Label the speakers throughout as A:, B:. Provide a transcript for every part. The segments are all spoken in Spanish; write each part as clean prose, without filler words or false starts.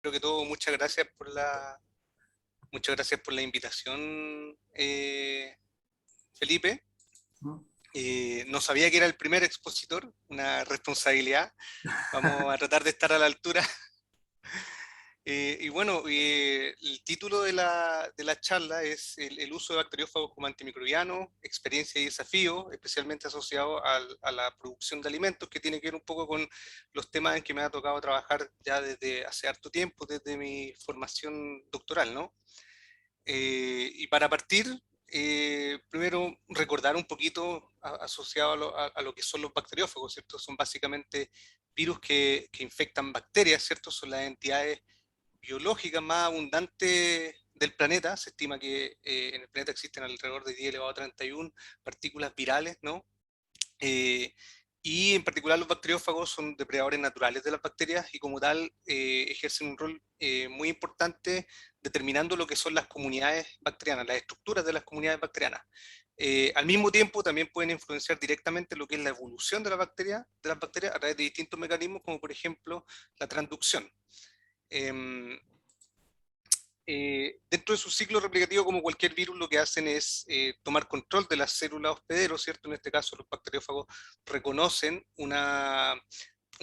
A: Primero que todo, muchas gracias por la invitación, Felipe.
B: ¿No?
A: No sabía que era el primer expositor, una responsabilidad. Vamos a tratar de estar a la altura. Y bueno, el título de la charla es el uso de bacteriófagos como antimicrobianos, experiencia y desafío, especialmente asociado a la producción de alimentos, que tiene que ver un poco con los temas en que me ha tocado trabajar ya desde hace harto tiempo, desde mi formación doctoral, ¿no? Y para partir, primero recordar un poquito asociado a lo que son los bacteriófagos, ¿cierto? Son básicamente virus que infectan bacterias, ¿cierto? Son las entidades biológicas más abundantes del planeta. Se estima que en el planeta existen alrededor de 10 elevado a 31 partículas virales, ¿no? Eh, y en particular los bacteriófagos son depredadores naturales de las bacterias y como tal ejercen un rol muy importante determinando lo que son las comunidades bacterianas, las estructuras de las comunidades bacterianas. Al mismo tiempo también pueden influenciar directamente lo que es la evolución de las bacterias a través de distintos mecanismos como por ejemplo la transducción. Eh, Dentro de su ciclo replicativo, como cualquier virus, lo que hacen es tomar control de las células hospedero, ¿cierto? En este caso, los bacteriófagos reconocen un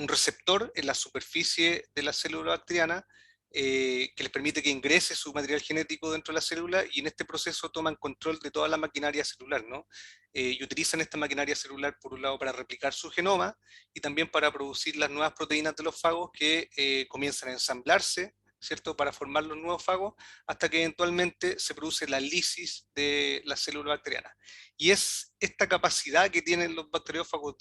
A: receptor en la superficie de la célula bacteriana que les permite que ingrese su material genético dentro de la célula y en este proceso toman control de toda la maquinaria celular, ¿no? Y utilizan esta maquinaria celular, por un lado, para replicar su genoma y también para producir las nuevas proteínas de los fagos que comienzan a ensamblarse, ¿cierto? Para formar los nuevos fagos, hasta que eventualmente se produce la lisis de la célula bacteriana. Y es esta capacidad que tienen los bacteriófagos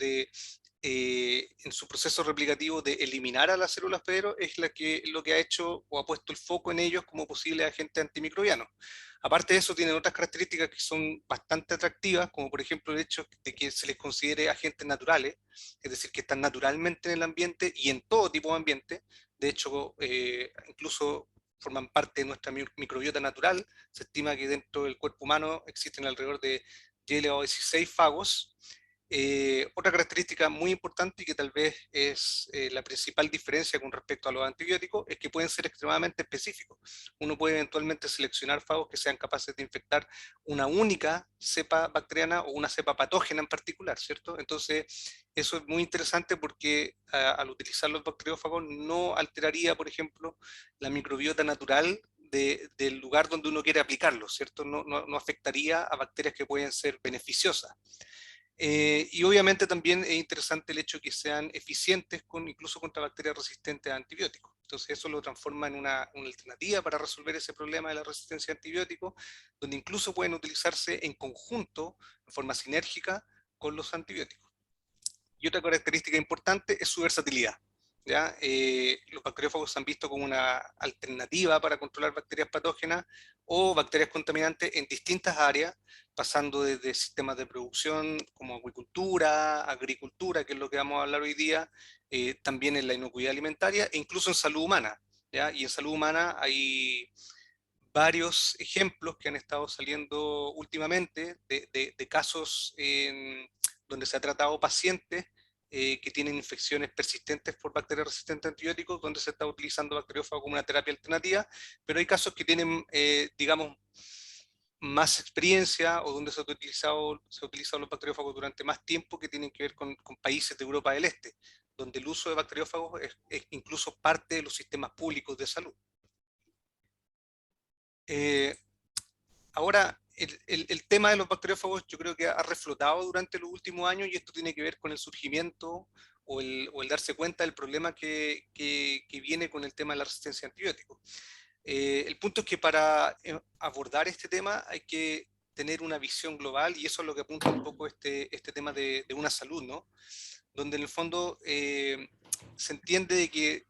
A: en su proceso replicativo de eliminar a las células hospedero es lo que ha hecho o ha puesto el foco en ellos como posibles agentes antimicrobianos. Aparte de eso, tienen otras características que son bastante atractivas, como por ejemplo el hecho de que se les considere agentes naturales, es decir, que están naturalmente en el ambiente y en todo tipo de ambiente. De hecho, incluso forman parte de nuestra microbiota natural. Se estima que dentro del cuerpo humano existen alrededor de 10 elevado a 16 fagos. Otra característica muy importante y que tal vez es la principal diferencia con respecto a los antibióticos es que pueden ser extremadamente específicos. Uno puede eventualmente seleccionar fagos que sean capaces de infectar una única cepa bacteriana o una cepa patógena en particular, ¿cierto? Entonces, eso es muy interesante porque al utilizar los bacteriófagos no alteraría, por ejemplo, la microbiota natural del lugar donde uno quiere aplicarlo, ¿cierto? No afectaría a bacterias que pueden ser beneficiosas. Y obviamente también es interesante el hecho de que sean eficientes incluso contra bacterias resistentes a antibióticos. Entonces eso lo transforma en una alternativa para resolver ese problema de la resistencia a antibióticos, donde incluso pueden utilizarse en conjunto, de forma sinérgica, con los antibióticos. Y otra característica importante es su versatilidad. ¿Ya? Los bacteriófagos se han visto como una alternativa para controlar bacterias patógenas o bacterias contaminantes en distintas áreas, pasando desde sistemas de producción como acuicultura, agricultura, que es lo que vamos a hablar hoy día, también en la inocuidad alimentaria e incluso en salud humana. ¿Ya? Y en salud humana hay varios ejemplos que han estado saliendo últimamente de casos donde se ha tratado pacientes que tienen infecciones persistentes por bacterias resistentes a antibióticos, donde se está utilizando bacteriófagos como una terapia alternativa, pero hay casos que tienen, digamos, más experiencia o donde se ha utilizado los bacteriófagos durante más tiempo que tienen que ver con países de Europa del Este, donde el uso de bacteriófagos es incluso parte de los sistemas públicos de salud. Eh, Ahora, el tema de los bacteriófagos yo creo que ha reflotado durante los últimos años y esto tiene que ver con el surgimiento o el darse cuenta del problema que viene con el tema de la resistencia a antibióticos. El punto es que para abordar este tema hay que tener una visión global y eso es lo que apunta un poco este tema de una salud, ¿no? Donde en el fondo se entiende de que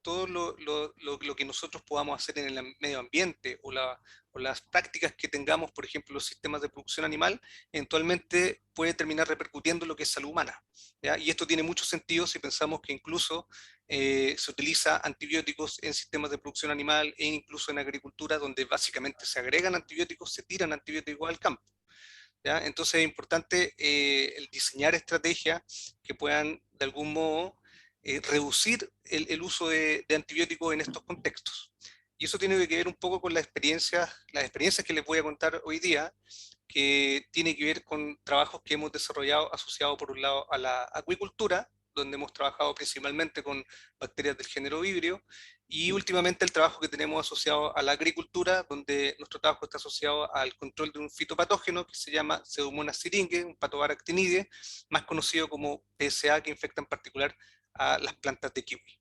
A: todo lo que nosotros podamos hacer en el medio ambiente o las prácticas que tengamos, por ejemplo, los sistemas de producción animal, eventualmente puede terminar repercutiendo en lo que es salud humana. ¿Ya? Y esto tiene mucho sentido si pensamos que incluso se utiliza antibióticos en sistemas de producción animal e incluso en agricultura, donde básicamente se agregan antibióticos, se tiran antibióticos al campo. ¿Ya? Entonces es importante el diseñar estrategias que puedan de algún modo reducir el uso de antibióticos en estos contextos. Y eso tiene que ver un poco con las experiencias que les voy a contar hoy día, que tiene que ver con trabajos que hemos desarrollado asociados por un lado a la acuicultura, donde hemos trabajado principalmente con bacterias del género Vibrio, y últimamente el trabajo que tenemos asociado a la agricultura, donde nuestro trabajo está asociado al control de un fitopatógeno que se llama Pseudomonas syringae, un patobaractinide, más conocido como PSA, que infecta en particular a las plantas de kiwi.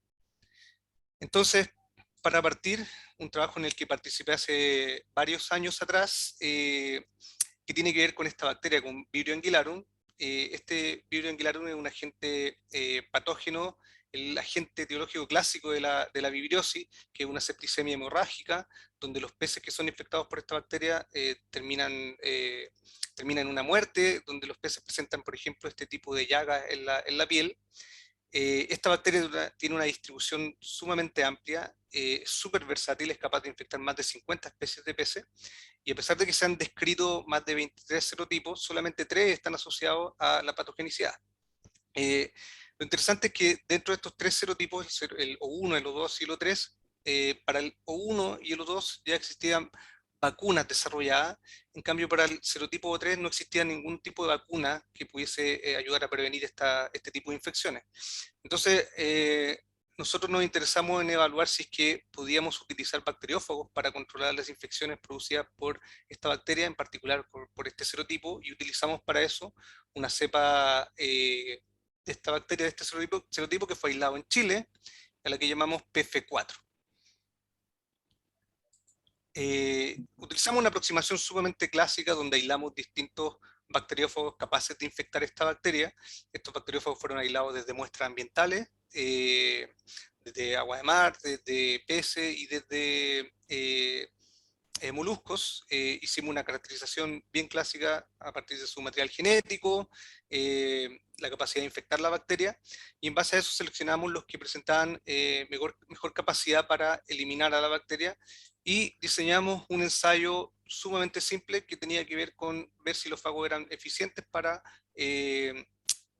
A: Entonces, para partir, un trabajo en el que participé hace varios años atrás, que tiene que ver con esta bacteria, con Vibrio anguillarum. Este Vibrio anguillarum es un agente patógeno, el agente etiológico clásico de la vibriosis, que es una septicemia hemorrágica, donde los peces que son infectados por esta bacteria terminan en una muerte, donde los peces presentan, por ejemplo, este tipo de llagas en la piel. Esta bacteria tiene una distribución sumamente amplia, súper versátil, es capaz de infectar más de 50 especies de peces, y a pesar de que se han descrito más de 23 serotipos, solamente 3 están asociados a la patogenicidad. Lo interesante es que dentro de estos 3 serotipos, el O1, el O2 y el O3, para el O1 y el O2 ya existían vacunas desarrolladas, en cambio para el serotipo O3 no existía ningún tipo de vacuna que pudiese ayudar a prevenir este tipo de infecciones. Entonces, nosotros nos interesamos en evaluar si es que podíamos utilizar bacteriófagos para controlar las infecciones producidas por esta bacteria, en particular por este serotipo, y utilizamos para eso una cepa de esta bacteria, de este serotipo que fue aislado en Chile, a la que llamamos PF4. Utilizamos una aproximación sumamente clásica donde aislamos distintos bacteriófagos capaces de infectar esta bacteria. Estos bacteriófagos fueron aislados desde muestras ambientales, desde agua de mar, desde peces y desde moluscos. Hicimos una caracterización bien clásica a partir de su material genético, la capacidad de infectar la bacteria, y en base a eso seleccionamos los que presentaban mejor capacidad para eliminar a la bacteria, y diseñamos un ensayo sumamente simple que tenía que ver con ver si los fagos eran eficientes para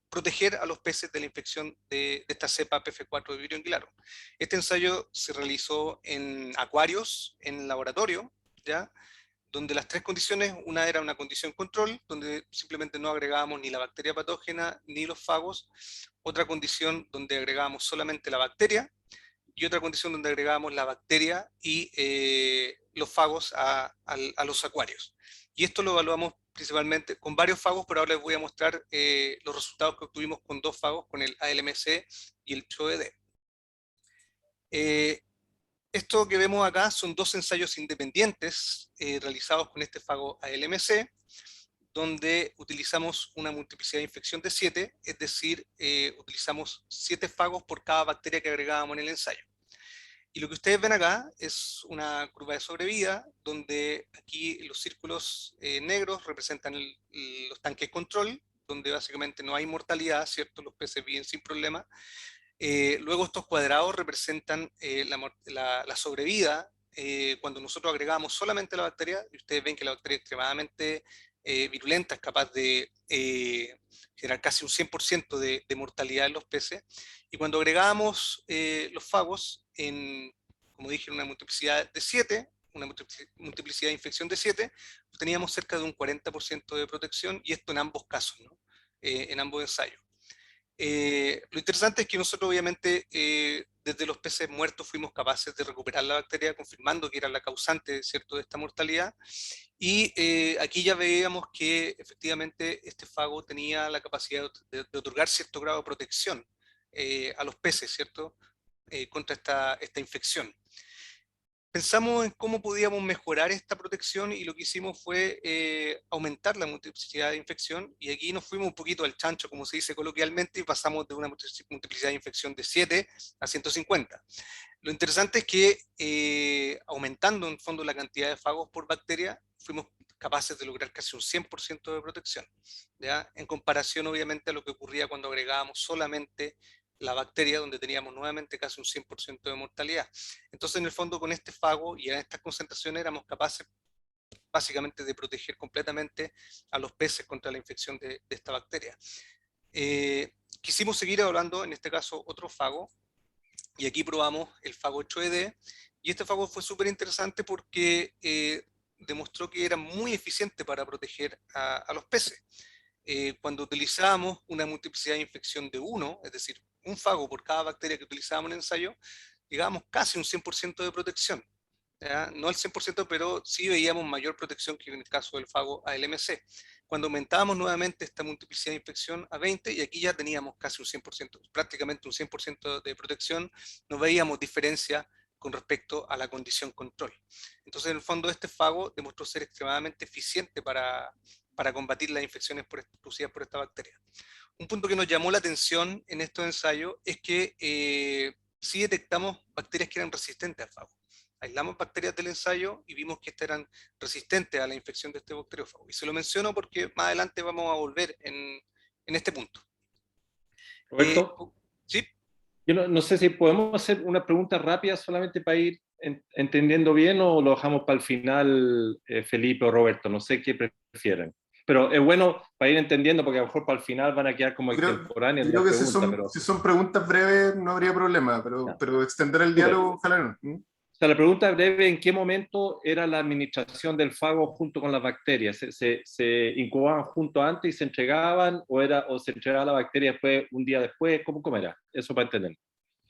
A: proteger a los peces de la infección de esta cepa PF4 de Vibrio anguillarum. Este ensayo se realizó en acuarios, en laboratorio, ¿ya? Donde las 3 condiciones, una era una condición control, donde simplemente no agregábamos ni la bacteria patógena ni los fagos, otra condición donde agregábamos solamente la bacteria, y otra condición donde agregábamos la bacteria y los fagos a los acuarios. Y esto lo evaluamos principalmente con varios fagos, pero ahora les voy a mostrar los resultados que obtuvimos con 2 fagos, con el ALMC y el CHOED. Esto que vemos acá son 2 ensayos independientes realizados con este fago ALMC, donde utilizamos una multiplicidad de infección de 7, es decir, utilizamos 7 fagos por cada bacteria que agregábamos en el ensayo. Y lo que ustedes ven acá es una curva de sobrevida, donde aquí los círculos negros representan los tanques control, donde básicamente no hay mortalidad, ¿cierto? Los peces viven sin problema. Luego estos cuadrados representan la sobrevida cuando nosotros agregamos solamente la bacteria, y ustedes ven que la bacteria es extremadamente virulenta, es capaz de generar casi un 100% de mortalidad en los peces, y cuando agregamos los fagos, como dije, en una multiplicidad de 7, una multiplicidad de infección de 7, teníamos cerca de un 40% de protección, y esto en ambos casos, ¿no? En ambos ensayos. Lo interesante es que nosotros obviamente desde los peces muertos fuimos capaces de recuperar la bacteria, confirmando que era la causante, ¿cierto?, de esta mortalidad, y aquí ya veíamos que efectivamente este fago tenía la capacidad de otorgar cierto grado de protección a los peces, ¿cierto?, contra esta infección. Pensamos en cómo podíamos mejorar esta protección, y lo que hicimos fue aumentar la multiplicidad de infección, y aquí nos fuimos un poquito al chancho, como se dice coloquialmente, y pasamos de una multiplicidad de infección de 7 a 150. Lo interesante es que aumentando en fondo la cantidad de fagos por bacteria, fuimos capaces de lograr casi un 100% de protección, ¿ya? En comparación obviamente a lo que ocurría cuando agregábamos solamente la bacteria, donde teníamos nuevamente casi un 100% de mortalidad. Entonces, en el fondo, con este fago y en estas concentraciones éramos capaces básicamente de proteger completamente a los peces contra la infección de esta bacteria. quisimos seguir evaluando, en este caso, otro fago, y aquí probamos el fago 8ED, y este fago fue súper interesante porque demostró que era muy eficiente para proteger a los peces. Cuando utilizábamos una multiplicidad de infección de 1, es decir, un fago por cada bacteria que utilizábamos en el ensayo, llegábamos casi un 100% de protección. ¿Ya? No al 100%, pero sí veíamos mayor protección que en el caso del fago ALMC. Cuando aumentábamos nuevamente esta multiplicidad de infección a 20, y aquí ya teníamos casi un 100%, prácticamente un 100% de protección, no veíamos diferencia con respecto a la condición control. Entonces, en el fondo, este fago demostró ser extremadamente eficiente para combatir las infecciones producidas por esta bacteria. Un punto que nos llamó la atención en estos ensayos es que sí detectamos bacterias que eran resistentes al fago. Aislamos bacterias del ensayo y vimos que estas eran resistentes a la infección de este bacteriófago. Y se lo menciono porque más adelante vamos a volver en este punto.
B: Roberto,
A: ¿Sí?
B: yo no sé si podemos hacer una pregunta rápida solamente para ir entendiendo bien, o lo dejamos para el final, Felipe o Roberto, no sé qué prefieren. Pero es bueno para ir entendiendo, porque a lo mejor para el final van a quedar como extemporáneas
C: Yo creo
B: las
C: que
B: preguntas. Pero
C: si son preguntas breves no habría problema,
B: ya,
C: pero extender el
B: súper.
C: diálogo, ojalá no.
B: O sea, la pregunta breve: ¿en qué momento era la administración del fago junto con las bacterias? ¿Se incubaban junto antes y se entregaban, o se entregaba la bacteria después, un día después? ¿Cómo era? Eso para entender.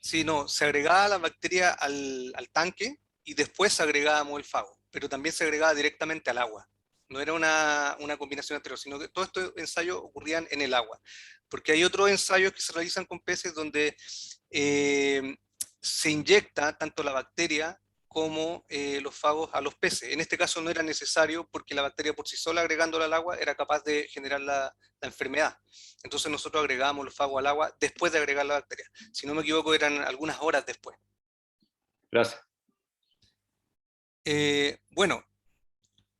A: Sí, no, se agregaba la bacteria al tanque y después agregábamos el fago, pero también se agregaba directamente al agua. No era una combinación anterior, sino que todos estos ensayos ocurrían en el agua. Porque hay otros ensayos que se realizan con peces donde se inyecta tanto la bacteria como los fagos a los peces. En este caso no era necesario porque la bacteria por sí sola, agregándola al agua, era capaz de generar la enfermedad. Entonces nosotros agregábamos los fagos al agua después de agregar la bacteria. Si no me equivoco, eran algunas horas después.
B: Gracias.
A: Bueno,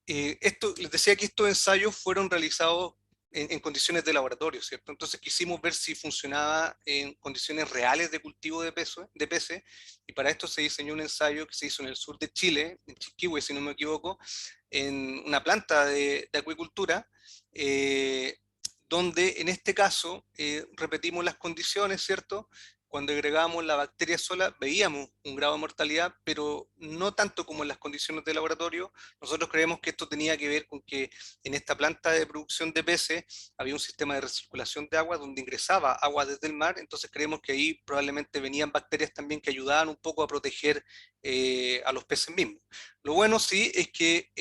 A: les decía que estos ensayos fueron realizados en condiciones de laboratorio, ¿cierto? Entonces quisimos ver si funcionaba en condiciones reales de cultivo de peces, y para esto se diseñó un ensayo que se hizo en el sur de Chile, en Chiquihue, si no me equivoco, en una planta de acuicultura, donde en este caso repetimos las condiciones, ¿cierto? Cuando agregábamos la bacteria sola veíamos un grado de mortalidad, pero no tanto como en las condiciones de laboratorio. Nosotros creemos que esto tenía que ver con que en esta planta de producción de peces había un sistema de recirculación de agua donde ingresaba agua desde el mar, entonces creemos que ahí probablemente venían bacterias también que ayudaban un poco a proteger a los peces mismos. Lo bueno sí es que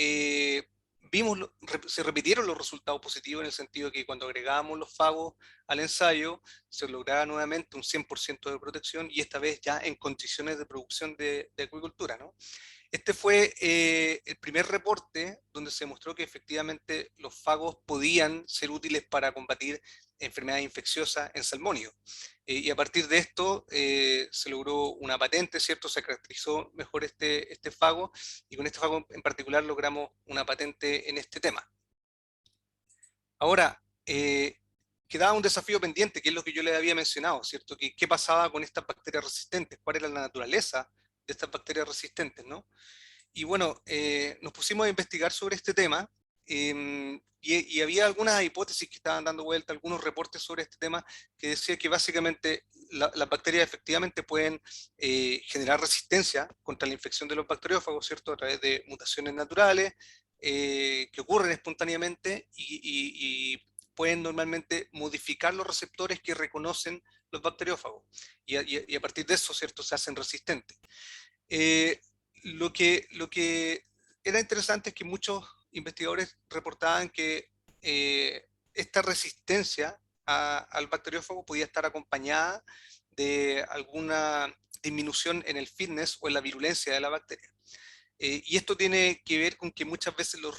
A: se repitieron los resultados positivos, en el sentido de que cuando agregábamos los fagos al ensayo se lograba nuevamente un 100% de protección, y esta vez ya en condiciones de producción de acuicultura, ¿no? Este fue el primer reporte donde se mostró que efectivamente los fagos podían ser útiles para combatir enfermedades infecciosas en salmónidos. Y a partir de esto se logró una patente, ¿cierto? Se caracterizó mejor este fago, y con este fago en particular logramos una patente en este tema. Ahora, quedaba un desafío pendiente, que es lo que yo les había mencionado, ¿cierto? ¿Qué pasaba con estas bacterias resistentes? ¿Cuál era la naturaleza de estas bacterias resistentes, ¿no? Y bueno, nos pusimos a investigar sobre este tema, y había algunas hipótesis que estaban dando vuelta, algunos reportes sobre este tema que decía que básicamente las bacterias efectivamente pueden generar resistencia contra la infección de los bacteriófagos, ¿cierto? A través de mutaciones naturales que ocurren espontáneamente y pueden normalmente modificar los receptores que reconocen los bacteriófagos. Y a partir de eso, ¿cierto? Se hacen resistentes. Lo que era interesante es que muchos investigadores reportaban que esta resistencia al bacteriófago podía estar acompañada de alguna disminución en el fitness o en la virulencia de la bacteria. Y esto tiene que ver con que muchas veces los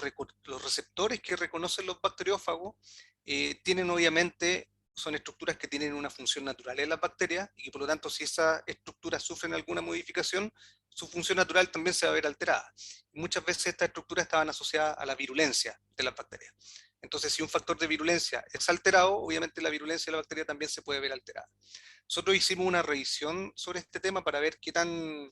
A: receptores que reconocen los bacteriófagos tienen obviamente, son estructuras que tienen una función natural en las bacterias, y que por lo tanto si esas estructuras sufren alguna modificación, su función natural también se va a ver alterada. Y muchas veces estas estructuras estaban asociadas a la virulencia de las bacterias. Entonces, si un factor de virulencia es alterado, obviamente la virulencia de la bacteria también se puede ver alterada. Nosotros hicimos una revisión sobre este tema para ver qué tan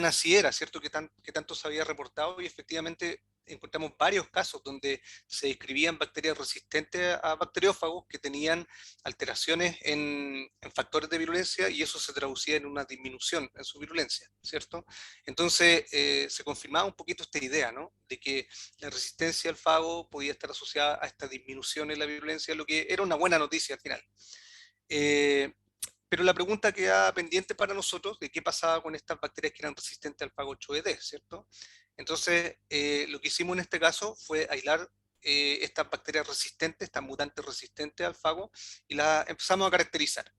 A: así era, ¿cierto? Qué tanto se había reportado, y efectivamente encontramos varios casos donde se describían bacterias resistentes a bacteriófagos que tenían alteraciones en factores de virulencia, y eso se traducía en una disminución en su virulencia, ¿cierto? Entonces se confirmaba un poquito esta idea, ¿no? De que la resistencia al fago podía estar asociada a esta disminución en la virulencia, lo que era una buena noticia al final. Pero la pregunta queda pendiente para nosotros de qué pasaba con estas bacterias que eran resistentes al fago 8ED, ¿cierto? Entonces, lo que hicimos en este caso fue aislar estas bacterias resistentes, estas mutantes resistentes al fago, y las empezamos a caracterizar.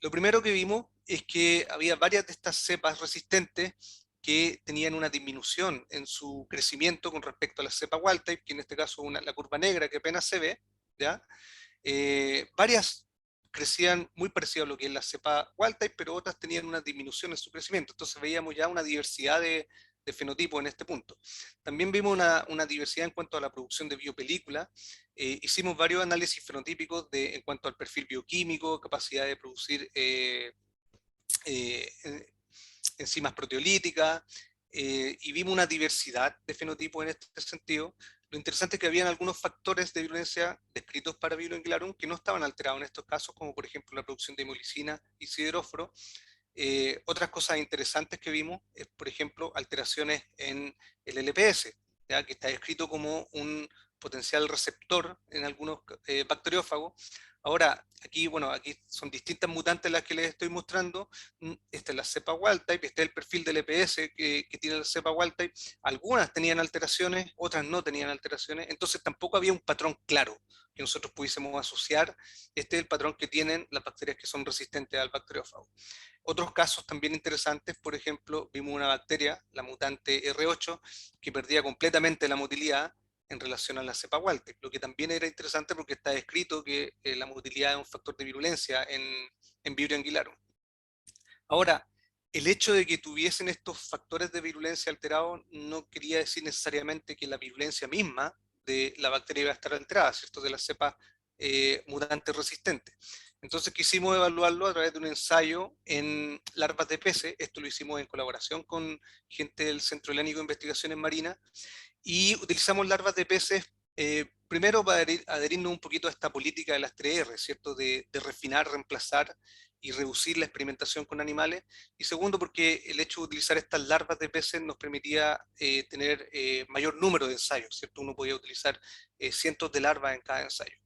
A: Lo primero que vimos es que había varias de estas cepas resistentes que tenían una disminución en su crecimiento con respecto a la cepa wild type, que en este caso la curva negra que apenas se ve, ¿ya? Varias crecían muy parecido a lo que es la cepa wild type, pero otras tenían una disminución en su crecimiento. Entonces veíamos ya una diversidad de fenotipos en este punto. También vimos una diversidad en cuanto a la producción de biopelícula. Hicimos varios análisis fenotípicos en cuanto al perfil bioquímico, capacidad de producir enzimas proteolíticas, y vimos una diversidad de fenotipos en este sentido. Lo interesante es que habían algunos factores de virulencia descritos para Biloengilarum que no estaban alterados en estos casos, como por ejemplo la producción de hemolicina y sideróforo. Otras cosas interesantes que vimos es, por ejemplo, alteraciones en el LPS, ¿ya? Que está descrito como un potencial receptor en algunos bacteriófagos. Ahora, aquí, bueno, aquí son distintas mutantes las que les estoy mostrando. Esta es la cepa wild type, este es el perfil del EPS que tiene la cepa wild type. Algunas tenían alteraciones, otras no tenían alteraciones, entonces tampoco había un patrón claro que nosotros pudiésemos asociar. Este es el patrón que tienen las bacterias que son resistentes al bacteriófago. Otros casos también interesantes, por ejemplo, vimos una bacteria, la mutante R8, que perdía completamente la motilidad en relación a la cepa wild type, lo que también era interesante porque está descrito que la motilidad es un factor de virulencia en Vibrio anguilarum. Ahora, el hecho de que tuviesen estos factores de virulencia alterados no quería decir necesariamente que la virulencia misma de la bacteria iba a estar alterada, ¿cierto? De la cepa mutante resistente. Entonces quisimos evaluarlo a través de un ensayo en larvas de peces. Esto lo hicimos en colaboración con gente del Centro Helénico de Investigaciones Marinas, y utilizamos larvas de peces primero para adherirnos un poquito a esta política de las 3R, ¿cierto? De refinar, reemplazar y reducir la experimentación con animales, y segundo porque el hecho de utilizar estas larvas de peces nos permitía tener mayor número de ensayos, ¿cierto? Uno podía utilizar cientos de larvas en cada ensayo.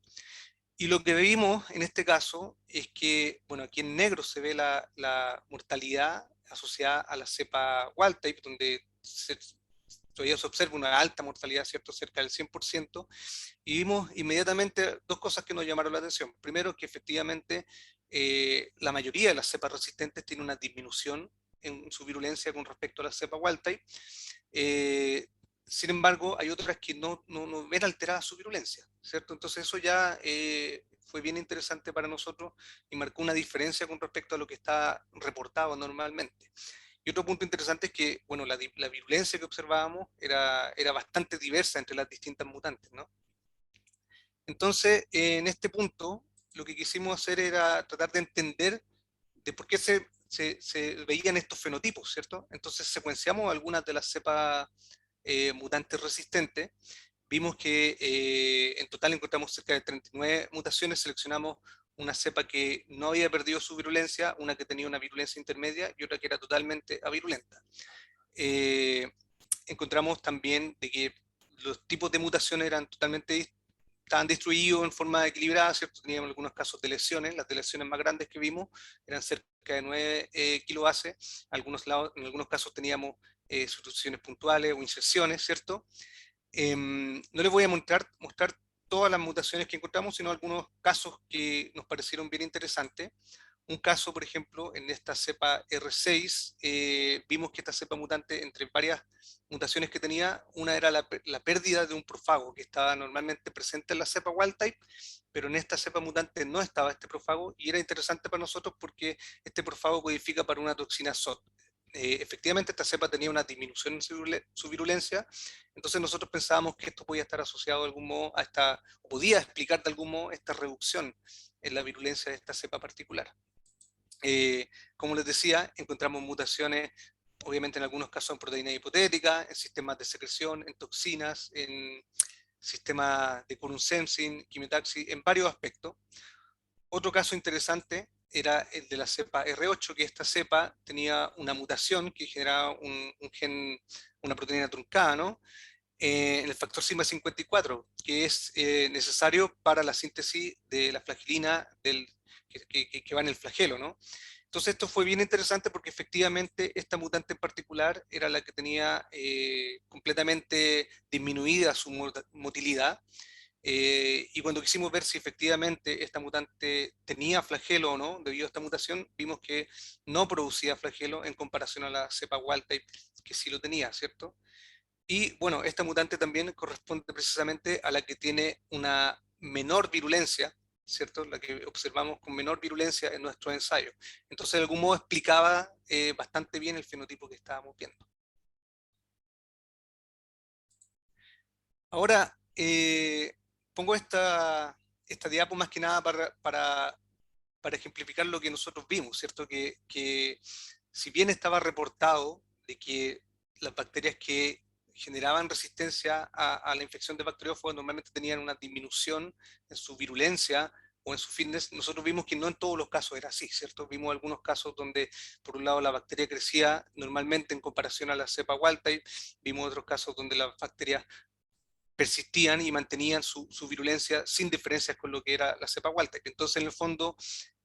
A: Y lo que vimos en este caso es que, bueno, aquí en negro se ve la mortalidad asociada a la cepa wild type, donde todavía se observa una alta mortalidad, ¿cierto? Cerca del 100%, y vimos inmediatamente dos cosas que nos llamaron la atención. Primero, que efectivamente la mayoría de las cepas resistentes tiene una disminución en su virulencia con respecto a la cepa wild type. Sin embargo, hay otras que no ven alterada su virulencia, ¿cierto? Entonces eso ya fue bien interesante para nosotros y marcó una diferencia con respecto a lo que está reportado normalmente. Y otro punto interesante es que, bueno, la virulencia que observábamos era bastante diversa entre las distintas mutantes, ¿no? Entonces, en este punto, lo que quisimos hacer era tratar de entender de por qué se veían estos fenotipos, ¿cierto? Entonces, secuenciamos algunas de las cepas mutantes resistentes. Vimos que en total encontramos cerca de 39 mutaciones, seleccionamos una cepa que no había perdido su virulencia, una que tenía una virulencia intermedia y otra que era totalmente avirulenta. Encontramos también de que los tipos de mutaciones eran estaban distribuidos en forma equilibrada, ¿cierto? Teníamos algunos casos de lesiones, las de lesiones más grandes que vimos eran cerca de 9 kilobases, en algunos casos teníamos sustituciones puntuales o inserciones, ¿cierto? No les voy a mostrar todas las mutaciones que encontramos, sino algunos casos que nos parecieron bien interesantes. Un caso, por ejemplo, en esta cepa R6, vimos que esta cepa mutante, entre varias mutaciones que tenía, una era la pérdida de un profago que estaba normalmente presente en la cepa wild type, pero en esta cepa mutante no estaba este profago, y era interesante para nosotros porque este profago codifica para una toxina SOT. Efectivamente esta cepa tenía una disminución en su virulencia, entonces nosotros pensábamos que esto podía estar asociado de algún modo a o podía explicar de algún modo esta reducción en la virulencia de esta cepa particular. Como les decía, encontramos mutaciones obviamente en algunos casos en proteínas hipotéticas, en sistemas de secreción, en toxinas, en sistemas de quorum sensing, quimiotaxis, en varios aspectos. Otro caso interesante era el de la cepa R8, que esta cepa tenía una mutación que generaba un gen, una proteína truncada, ¿no? En el factor sigma 54, que es necesario para la síntesis de la flagilina que va en el flagelo, ¿no? Entonces esto fue bien interesante porque efectivamente esta mutante en particular era la que tenía completamente disminuida su motilidad, y cuando quisimos ver si efectivamente esta mutante tenía flagelo o no, debido a esta mutación, vimos que no producía flagelo en comparación a la cepa wild type, que sí lo tenía, ¿cierto? Y bueno, esta mutante también corresponde precisamente a la que tiene una menor virulencia, ¿cierto? La que observamos con menor virulencia en nuestros ensayos. Entonces, de algún modo explicaba bastante bien el fenotipo que estábamos viendo. Ahora, pongo esta diapo más que nada para ejemplificar lo que nosotros vimos, ¿cierto? Que si bien estaba reportado de que las bacterias que generaban resistencia a la infección de bacteriófagos normalmente tenían una disminución en su virulencia o en su fitness, nosotros vimos que no en todos los casos era así, ¿cierto? Vimos algunos casos donde, por un lado, la bacteria crecía normalmente en comparación a la cepa wild type, vimos otros casos donde las bacterias persistían y mantenían su virulencia sin diferencias con lo que era la cepa wild type. Entonces, en el fondo,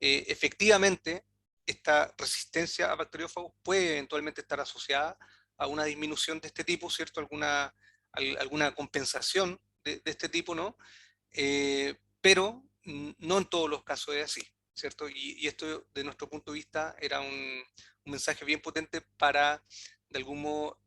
A: efectivamente, esta resistencia a bacteriófagos puede eventualmente estar asociada a una disminución de este tipo, ¿cierto? Alguna compensación de este tipo, ¿no? Pero no en todos los casos es así, ¿cierto? Y esto, de nuestro punto de vista, era un mensaje bien potente para, de algún modo,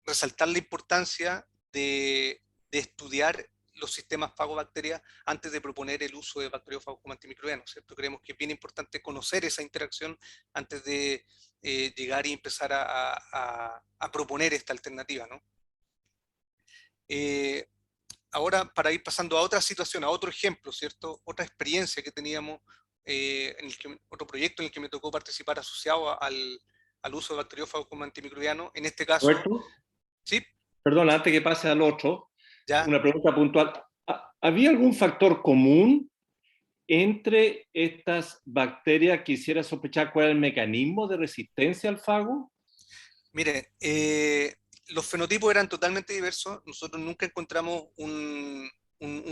A: resaltar la importancia de estudiar los sistemas fagobacterias antes de proponer el uso de bacteriófagos como antimicrobianos, ¿cierto? Creemos que es bien importante conocer esa interacción antes de llegar y empezar a proponer esta alternativa, ¿no? Ahora, para ir pasando a otra situación, a otro ejemplo, ¿cierto? Otra experiencia que teníamos, otro proyecto en el que me tocó participar asociado al uso de bacteriófagos como antimicrobianos, en este caso,
B: Roberto,
A: sí,
B: perdón, antes que pase al otro,
A: ya.
B: una pregunta puntual. ¿Había algún factor común entre estas bacterias? Quisiera sospechar cuál es el mecanismo de resistencia al fago.
A: Mire, los fenotipos eran totalmente diversos. Nosotros nunca encontramos un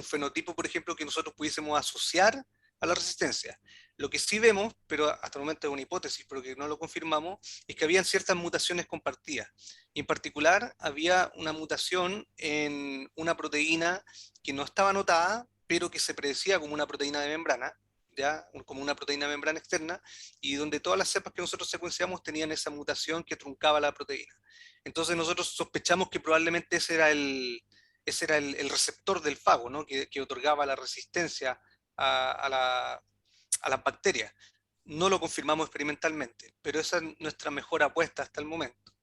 A: fenotipo, por ejemplo, que nosotros pudiésemos asociar a la resistencia. Lo que sí vemos, pero hasta el momento es una hipótesis, pero que no lo confirmamos, es que habían ciertas mutaciones compartidas. Y en particular, había una mutación en una proteína que no estaba anotada, pero que se predecía como una proteína de membrana, ¿ya? Como una proteína de membrana externa, y donde todas las cepas que nosotros secuenciamos tenían esa mutación que truncaba la proteína. Entonces nosotros sospechamos que probablemente ese era el receptor del fago, ¿no? Que otorgaba la resistencia a las bacterias. No lo confirmamos experimentalmente, pero esa es nuestra mejor apuesta hasta el momento.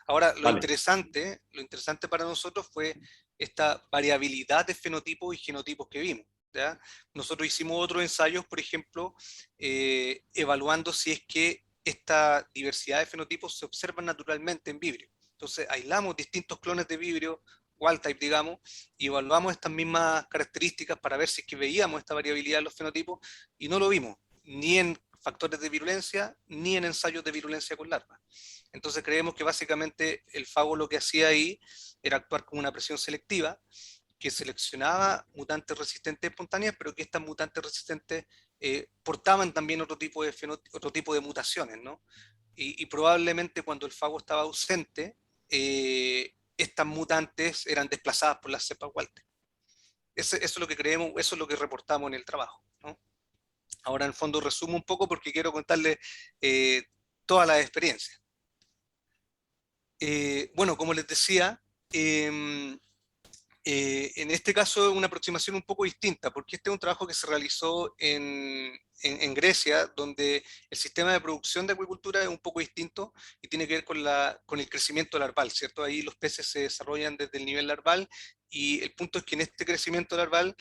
A: Ahora,
B: Vale.
A: lo interesante para nosotros fue esta variabilidad de fenotipos y genotipos que vimos, ¿ya? Nosotros hicimos otros ensayos, por ejemplo, evaluando si es que esta diversidad de fenotipos se observa naturalmente en Vibrio. Entonces, aislamos distintos clones de Vibrio, wild type, digamos, y evaluamos estas mismas características para ver si es que veíamos esta variabilidad en los fenotipos, y no lo vimos, ni en factores de virulencia, ni en ensayos de virulencia con larvas. Entonces creemos que básicamente el fago lo que hacía ahí era actuar como una presión selectiva, que seleccionaba mutantes resistentes espontáneas, pero que estas mutantes resistentes portaban también otro tipo de mutaciones, ¿no? Y probablemente cuando el fago estaba ausente, estas mutantes eran desplazadas por las cepas Walter. Eso es lo que creemos, eso es lo que reportamos en el trabajo, ¿no? Ahora en el fondo resumo un poco porque quiero contarles toda la experiencia. Bueno, como les decía, em, en este caso es una aproximación un poco distinta, porque este es un trabajo que se realizó en Grecia, donde el sistema de producción de acuicultura es un poco distinto y tiene que ver con el crecimiento larval, ¿cierto? Ahí los peces se desarrollan desde el nivel larval, y el punto es que en este crecimiento larval,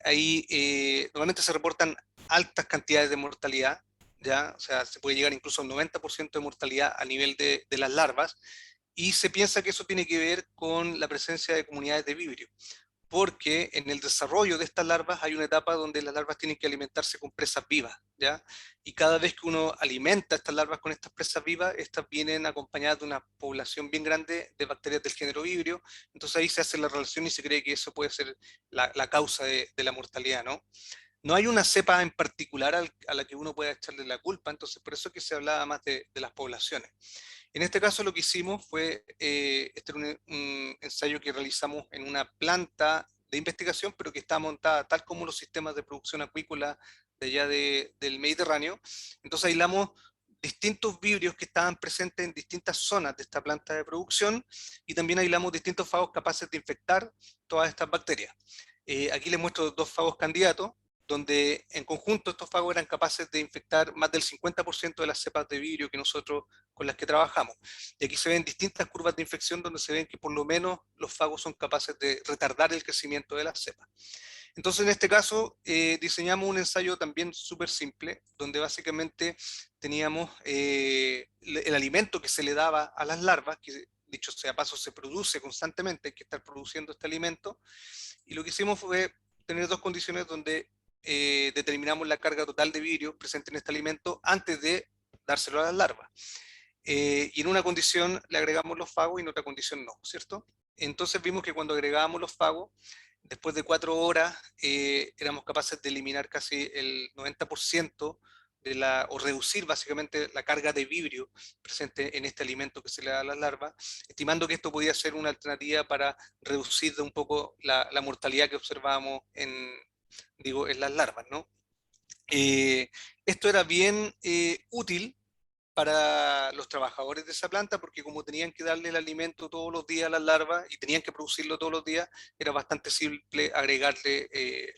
A: ahí normalmente se reportan altas cantidades de mortalidad, ¿ya? O sea, se puede llegar incluso a un 90% de mortalidad a nivel de las larvas, y se piensa que eso tiene que ver con la presencia de comunidades de vibrio, porque en el desarrollo de estas larvas hay una etapa donde las larvas tienen que alimentarse con presas vivas, ¿ya? Y cada vez que uno alimenta a estas larvas con estas presas vivas, estas vienen acompañadas de una población bien grande de bacterias del género vibrio, entonces ahí se hace la relación y se cree que eso puede ser la causa de la mortalidad, ¿no? No hay una cepa en particular a la que uno pueda echarle la culpa, entonces por eso es que se hablaba más de las poblaciones. En este caso lo que hicimos fue, este era un ensayo que realizamos en una planta de investigación, pero que está montada tal como los sistemas de producción acuícola de allá del Mediterráneo. Entonces aislamos distintos vibrios que estaban presentes en distintas zonas de esta planta de producción, y también aislamos distintos fagos capaces de infectar todas estas bacterias. Aquí les muestro dos fagos candidatos, donde en conjunto estos fagos eran capaces de infectar más del 50% de las cepas de vibrio que nosotros con las que trabajamos. Y aquí se ven distintas curvas de infección donde se ven que por lo menos los fagos son capaces de retardar el crecimiento de las cepas. Entonces, en este caso, diseñamos un ensayo también súper simple, donde básicamente teníamos el alimento que se le daba a las larvas, que dicho sea paso se produce constantemente, hay que estar produciendo este alimento, y lo que hicimos fue tener dos condiciones donde determinamos la carga total de vibrio presente en este alimento antes de dárselo a las larvas. Y en una condición le agregamos los fagos y en otra condición no, ¿cierto? Entonces vimos que cuando agregábamos los fagos, después de 4 horas éramos capaces de eliminar casi el 90% o reducir básicamente la carga de vibrio presente en este alimento que se le da a las larvas, estimando que esto podía ser una alternativa para reducir de un poco la mortalidad que observábamos en las larvas, ¿no? Esto era bien útil para los trabajadores de esa planta, porque como tenían que darle el alimento todos los días a las larvas y tenían que producirlo todos los días, era bastante simple agregarle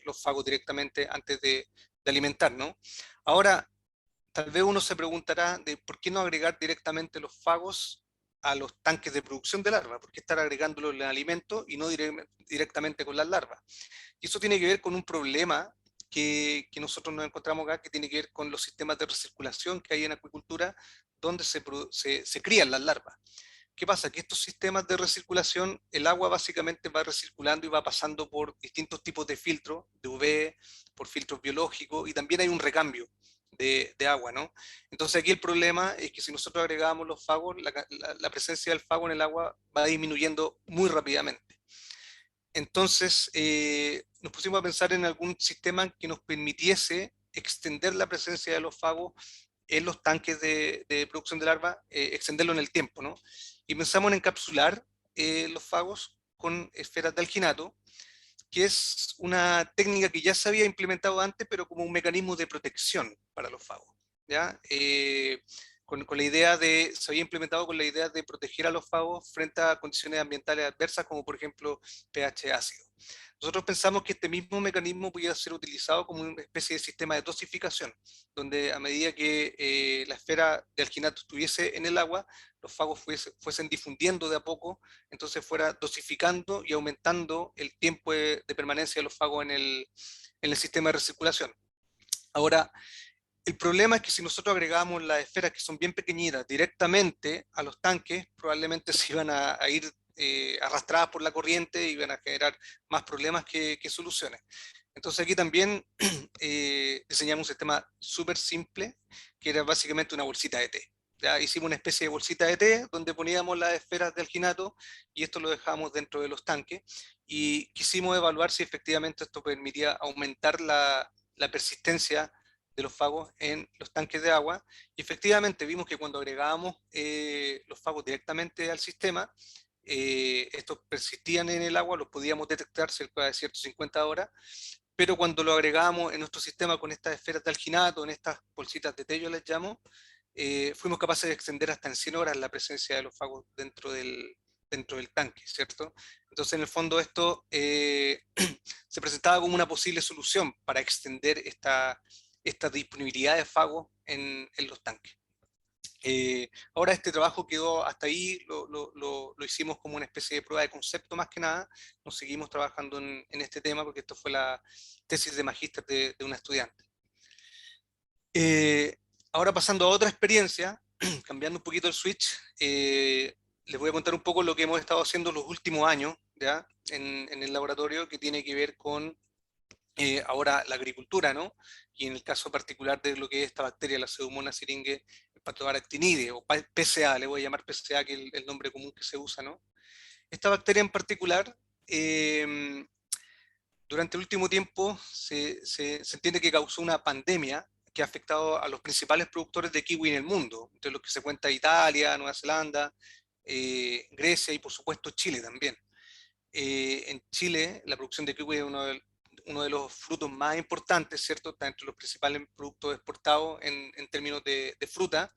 A: los fagos directamente antes de alimentar, ¿no? Ahora, tal vez uno se preguntará de por qué no agregar directamente los fagos a los tanques de producción de larvas, por qué estar agregándolo en el alimento y no directamente con las larvas. Y eso tiene que ver con un problema que nosotros nos encontramos acá, que tiene que ver con los sistemas de recirculación que hay en acuicultura, donde se crían las larvas. ¿Qué pasa? Que estos sistemas de recirculación, el agua básicamente va recirculando y va pasando por distintos tipos de filtros, de UV, por filtros biológicos, y también hay un recambio de agua, ¿no? Entonces aquí el problema es que si nosotros agregamos los fagos, la presencia del fago en el agua va disminuyendo muy rápidamente. Entonces, nos pusimos a pensar en algún sistema que nos permitiese extender la presencia de los fagos en los tanques de producción de larva, extenderlo en el tiempo, ¿no? Y pensamos en encapsular los fagos con esferas de alginato, que es una técnica que ya se había implementado antes, pero como un mecanismo de protección para los fagos, ¿ya? Con la idea se había implementado con la idea de proteger a los fagos frente a condiciones ambientales adversas, como por ejemplo pH ácido. Nosotros pensamos que este mismo mecanismo podía ser utilizado como una especie de sistema de dosificación, donde a medida que la esfera de alginato estuviese en el agua, los fagos fuesen difundiendo de a poco, entonces fuera dosificando y aumentando el tiempo de permanencia de los fagos en el sistema de recirculación. Ahora, el problema es que si nosotros agregamos las esferas, que son bien pequeñitas, directamente a los tanques, probablemente se iban a ir arrastradas por la corriente y van a generar más problemas que soluciones. Entonces aquí también diseñamos un sistema súper simple, que era básicamente una bolsita de té. ¿Ya? Hicimos una especie de bolsita de té donde poníamos las esferas de alginato y esto lo dejamos dentro de los tanques, y quisimos evaluar si efectivamente esto permitía aumentar la persistencia de los fagos en los tanques de agua, y efectivamente vimos que cuando agregábamos los fagos directamente al sistema, estos persistían en el agua, los podíamos detectar cerca de 150 horas, pero cuando lo agregábamos en nuestro sistema con estas esferas de alginato, en estas bolsitas de té, yo les llamo, fuimos capaces de extender hasta en 100 horas la presencia de los fagos dentro del tanque, ¿cierto? Entonces, en el fondo, esto se presentaba como una posible solución para extender esta disponibilidad de fagos en los tanques. Ahora este trabajo quedó hasta ahí, lo hicimos como una especie de prueba de concepto más que nada, nos seguimos trabajando en este tema porque esto fue la tesis de magíster de una estudiante. Ahora pasando a otra experiencia, cambiando un poquito el switch, les voy a contar un poco lo que hemos estado haciendo los últimos años, ¿ya? En el laboratorio, que tiene que ver con ahora la agricultura, ¿no? Y en el caso particular de lo que es esta bacteria, la Pseudomonas syringae patobaractinide, o PCA, le voy a llamar PCA, que es el nombre común que se usa, ¿no? Esta bacteria en particular, durante el último tiempo se entiende que causó una pandemia que ha afectado a los principales productores de kiwi en el mundo, entre los que se cuenta Italia, Nueva Zelanda, Grecia y por supuesto Chile también. En Chile la producción de kiwi es uno de los frutos más importantes, ¿cierto? Está entre los principales productos exportados en términos de fruta.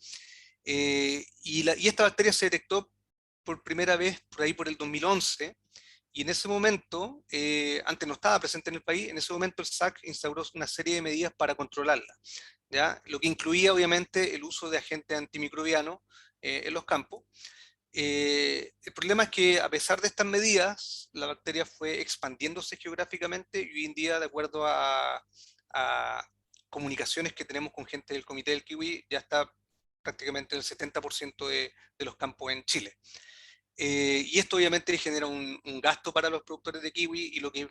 A: Y esta bacteria se detectó por primera vez por ahí por el 2011, y en ese momento, antes no estaba presente en el país, en ese momento el SAC instauró una serie de medidas para controlarla, ¿ya? Lo que incluía obviamente el uso de agentes antimicrobianos en los campos. El problema es que a pesar de estas medidas, la bacteria fue expandiéndose geográficamente y hoy en día, de acuerdo a comunicaciones que tenemos con gente del Comité del Kiwi, ya está prácticamente en el 70% de los campos en Chile. Y esto obviamente genera un gasto para los productores de kiwi, y lo que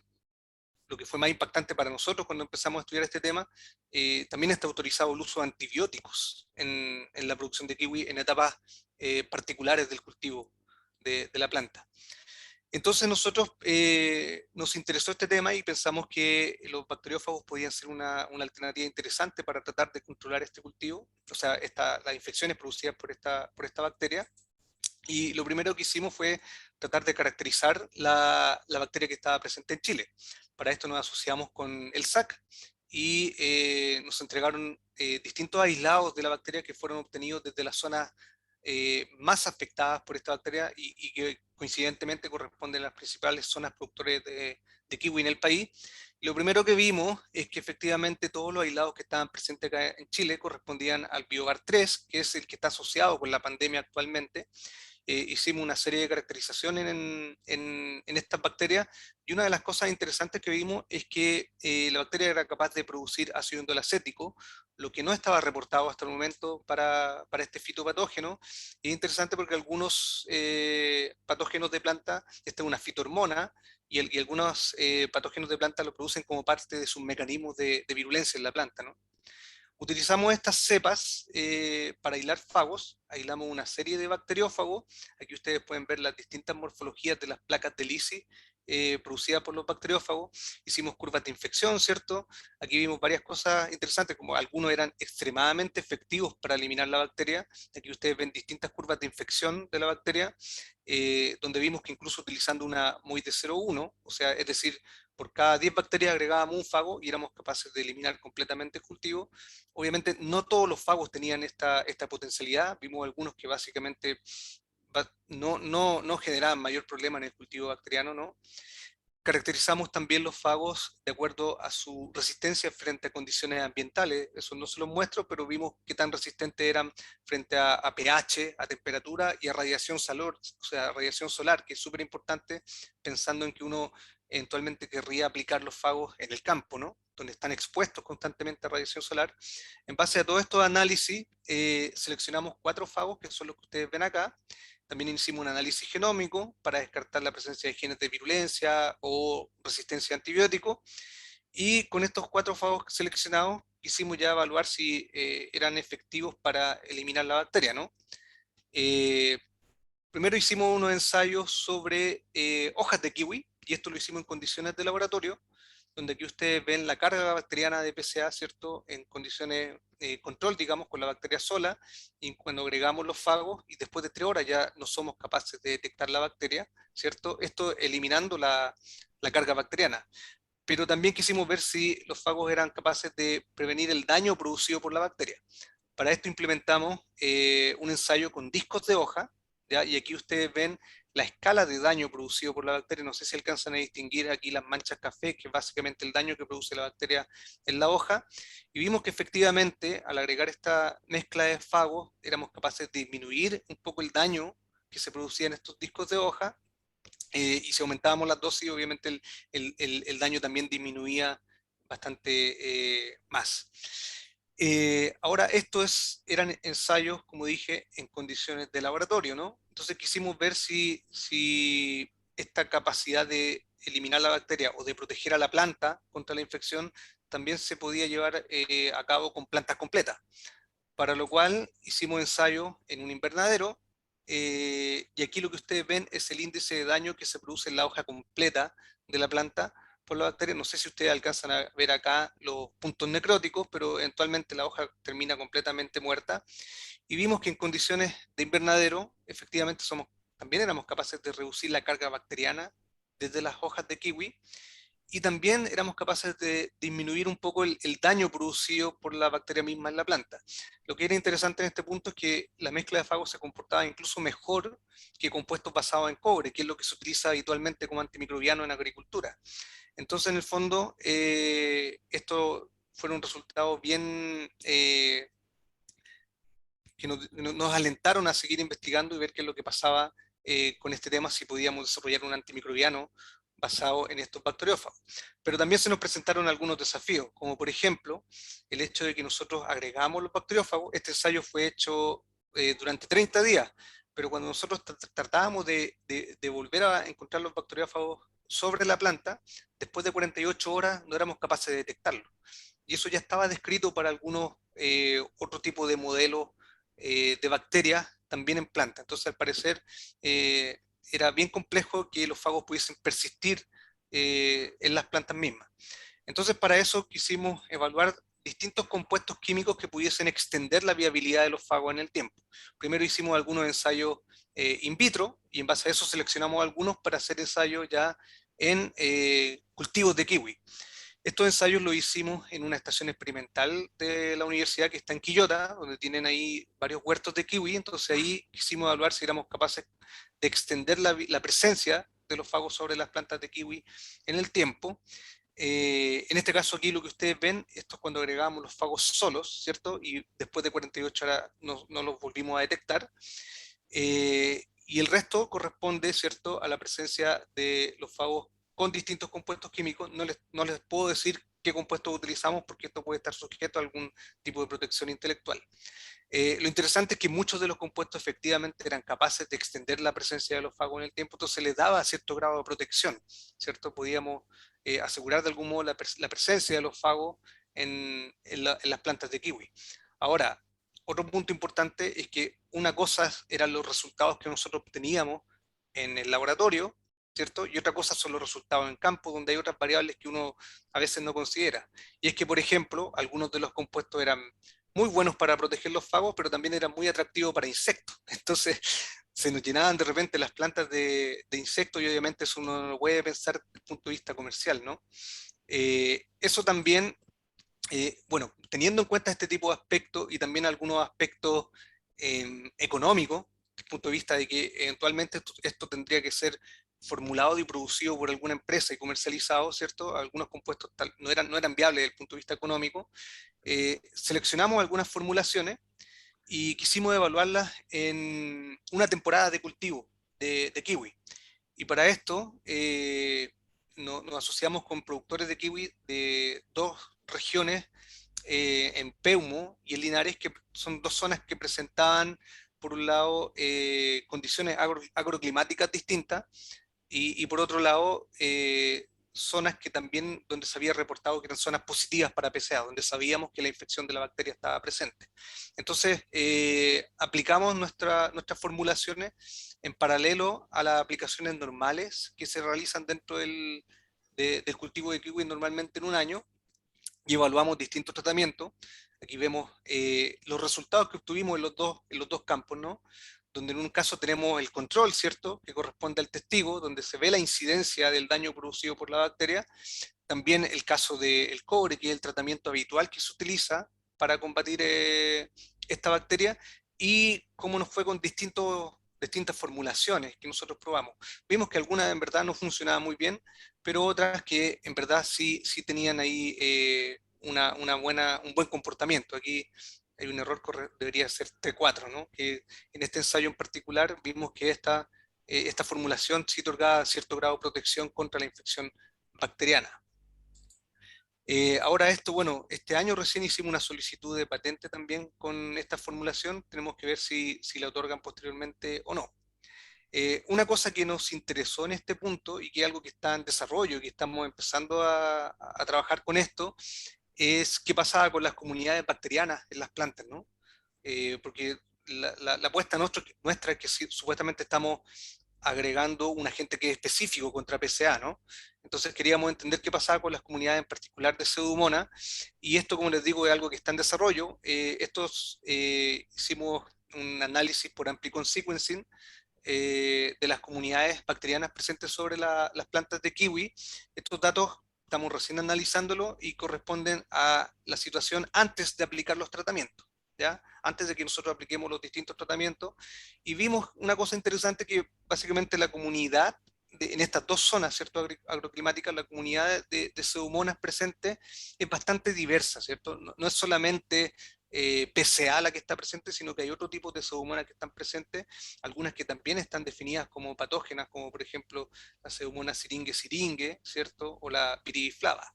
A: fue más impactante para nosotros cuando empezamos a estudiar este tema, también está autorizado el uso de antibióticos en la producción de kiwi en etapas particulares del cultivo de la planta. Entonces nosotros nos interesó este tema y pensamos que los bacteriófagos podían ser una alternativa interesante para tratar de controlar este cultivo, o sea, las infecciones producidas por esta bacteria. Y lo primero que hicimos fue tratar de caracterizar la bacteria que estaba presente en Chile. Para esto nos asociamos con el SAC y nos entregaron distintos aislados de la bacteria que fueron obtenidos desde las zonas más afectadas por esta bacteria y que coincidentemente corresponden a las principales zonas productores de kiwi en el país. Y lo primero que vimos es que efectivamente todos los aislados que estaban presentes acá en Chile correspondían al Biogar 3, que es el que está asociado con la pandemia actualmente. Hicimos una serie de caracterizaciones en estas bacterias, y una de las cosas interesantes que vimos es que la bacteria era capaz de producir ácido indolacético, lo que no estaba reportado hasta el momento para este fitopatógeno. Es interesante porque algunos patógenos de planta, esta es una fitohormona, y algunos patógenos de planta lo producen como parte de sus mecanismos de virulencia en la planta, ¿no? Utilizamos estas cepas para aislar fagos, aislamos una serie de bacteriófagos. Aquí ustedes pueden ver las distintas morfologías de las placas de Lisi producidas por los bacteriófagos. Hicimos curvas de infección, ¿cierto? Aquí vimos varias cosas interesantes, como algunos eran extremadamente efectivos para eliminar la bacteria. Aquí ustedes ven distintas curvas de infección de la bacteria, donde vimos que incluso utilizando una MOI de 0,1, o sea, es decir, por cada 10 bacterias agregábamos un fago y éramos capaces de eliminar completamente el cultivo. Obviamente no todos los fagos tenían esta potencialidad, vimos algunos que básicamente no generaban mayor problema en el cultivo bacteriano, ¿no? Caracterizamos también los fagos de acuerdo a su resistencia frente a condiciones ambientales. Eso no se los muestro, pero vimos qué tan resistentes eran frente a pH, a temperatura y a radiación solar, o sea, radiación solar, que es súper importante pensando en que uno eventualmente querría aplicar los fagos en el campo, ¿no? Donde están expuestos constantemente a radiación solar. En base a todo estos análisis, seleccionamos 4 fagos, que son los que ustedes ven acá. También hicimos un análisis genómico para descartar la presencia de genes de virulencia o resistencia a antibióticos. Y con estos 4 fagos seleccionados quisimos ya evaluar si eran efectivos para eliminar la bacteria, ¿no? Primero hicimos unos ensayos sobre hojas de kiwi, y esto lo hicimos en condiciones de laboratorio, donde aquí ustedes ven la carga bacteriana de PCA, ¿cierto? En condiciones control, digamos, con la bacteria sola, y cuando agregamos los fagos, y después de 3 horas ya no somos capaces de detectar la bacteria, ¿cierto? Esto eliminando la carga bacteriana. Pero también quisimos ver si los fagos eran capaces de prevenir el daño producido por la bacteria. Para esto implementamos un ensayo con discos de hoja, ¿ya? Y aquí ustedes ven la escala de daño producido por la bacteria. No sé si alcanzan a distinguir aquí las manchas café, que es básicamente el daño que produce la bacteria en la hoja. Y vimos que efectivamente, al agregar esta mezcla de fagos, éramos capaces de disminuir un poco el daño que se producía en estos discos de hoja. Y si aumentábamos las dosis, obviamente el daño también disminuía bastante más. Ahora, eran ensayos, como dije, en condiciones de laboratorio, ¿no? Entonces quisimos ver si esta capacidad de eliminar la bacteria o de proteger a la planta contra la infección también se podía llevar a cabo con plantas completas, para lo cual hicimos ensayos en un invernadero, y aquí lo que ustedes ven es el índice de daño que se produce en la hoja completa de la planta por la bacteria. No sé si ustedes alcanzan a ver acá los puntos necróticos, pero eventualmente la hoja termina completamente muerta. Y vimos que en condiciones de invernadero, efectivamente también éramos capaces de reducir la carga bacteriana desde las hojas de kiwi, y también éramos capaces de disminuir un poco el daño producido por la bacteria misma en la planta. Lo que era interesante en este punto es que la mezcla de fagos se comportaba incluso mejor que compuestos basados en cobre, que es lo que se utiliza habitualmente como antimicrobiano en agricultura. Entonces, en el fondo, esto fueron resultados bien que nos alentaron a seguir investigando y ver qué es lo que pasaba con este tema, si podíamos desarrollar un antimicrobiano basado en estos bacteriófagos. Pero también se nos presentaron algunos desafíos, como por ejemplo el hecho de que nosotros agregamos los bacteriófagos. Este ensayo fue hecho durante 30 días, pero cuando nosotros tratábamos de volver a encontrar los bacteriófagos sobre la planta, después de 48 horas no éramos capaces de detectarlo. Y eso ya estaba descrito para algunos otro tipo de modelos de bacterias también en plantas. Entonces, al parecer, era bien complejo que los fagos pudiesen persistir en las plantas mismas. Entonces, para eso quisimos evaluar distintos compuestos químicos que pudiesen extender la viabilidad de los fagos en el tiempo. Primero hicimos algunos ensayos in vitro, y en base a eso seleccionamos algunos para hacer ensayos ya en cultivos de kiwi. Estos ensayos los hicimos en una estación experimental de la universidad que está en Quillota, donde tienen ahí varios huertos de kiwi. Entonces ahí quisimos evaluar si éramos capaces de extender la presencia de los fagos sobre las plantas de kiwi en el tiempo. En este caso aquí lo que ustedes ven, esto es cuando agregamos los fagos solos, ¿cierto? Y después de 48 horas no los volvimos a detectar. Y el resto corresponde, ¿cierto?, a la presencia de los fagos con distintos compuestos químicos. No les puedo decir qué compuestos utilizamos porque esto puede estar sujeto a algún tipo de protección intelectual. Lo interesante es que muchos de los compuestos efectivamente eran capaces de extender la presencia de los fagos en el tiempo, entonces les daba cierto grado de protección, ¿cierto? Podíamos asegurar de algún modo la presencia de los fagos en las plantas de kiwi. Ahora, otro punto importante es que una cosa eran los resultados que nosotros obteníamos en el laboratorio, ¿cierto? Y otra cosa son los resultados en campo, donde hay otras variables que uno a veces no considera. Y es que, por ejemplo, algunos de los compuestos eran muy buenos para proteger los fagos, pero también eran muy atractivos para insectos. Entonces, se nos llenaban de repente las plantas de insectos, y obviamente eso uno no lo puede pensar desde el punto de vista comercial, ¿no? Eso también, bueno, teniendo en cuenta este tipo de aspectos y también algunos aspectos económicos, desde el punto de vista de que eventualmente esto tendría que ser formulado y producido por alguna empresa y comercializado, ¿cierto? Algunos compuestos no eran viables desde el punto de vista económico. Seleccionamos algunas formulaciones y quisimos evaluarlas en una temporada de cultivo de kiwi. Y para esto nos asociamos con productores de kiwi de dos regiones, en Peumo y en Linares, que son dos zonas que presentaban, por un lado, condiciones agroclimáticas distintas, y por otro lado, zonas que también donde se había reportado que eran zonas positivas para PCA, donde sabíamos que la infección de la bacteria estaba presente. Entonces, aplicamos nuestras formulaciones en paralelo a las aplicaciones normales que se realizan dentro del cultivo de kiwi normalmente en un año, y evaluamos distintos tratamientos. Aquí vemos los resultados que obtuvimos en los dos campos, ¿no? Donde en un caso tenemos el control, ¿cierto?, que corresponde al testigo, donde se ve la incidencia del daño producido por la bacteria. También el caso del cobre, que es el tratamiento habitual que se utiliza para combatir esta bacteria, y cómo nos fue con distintas formulaciones que nosotros probamos. Vimos que algunas en verdad no funcionaban muy bien, pero otras que en verdad sí tenían ahí un buen comportamiento. Aquí hay un error, debería ser T4, ¿no? Que en este ensayo en particular vimos que esta formulación sí otorgaba cierto grado de protección contra la infección bacteriana. Ahora esto, bueno, este año recién hicimos una solicitud de patente también con esta formulación, tenemos que ver si la otorgan posteriormente o no. Una cosa que nos interesó en este punto y que es algo que está en desarrollo, que estamos empezando a trabajar con esto, es qué pasaba con las comunidades bacterianas en las plantas, ¿no? Porque la apuesta nuestra es que supuestamente estamos agregando un agente que es específico contra PCA, ¿no? Entonces queríamos entender qué pasaba con las comunidades en particular de Pseudomonas, y esto, como les digo, es algo que está en desarrollo. Hicimos un análisis por amplicon sequencing de las comunidades bacterianas presentes sobre las plantas de kiwi. Estos datos estamos recién analizándolo y corresponden a la situación antes de aplicar los tratamientos, ¿ya? Antes de que nosotros apliquemos los distintos tratamientos, y vimos una cosa interesante que básicamente la comunidad en estas dos zonas, ¿cierto? Agroclimáticas, la comunidad de Pseudomonas presente es bastante diversa, ¿cierto? No es solamente PCA la que está presente, sino que hay otro tipo de Pseudomonas que están presentes, algunas que también están definidas como patógenas, como por ejemplo la Pseudomonas syringae, ¿cierto? O la Piriflava.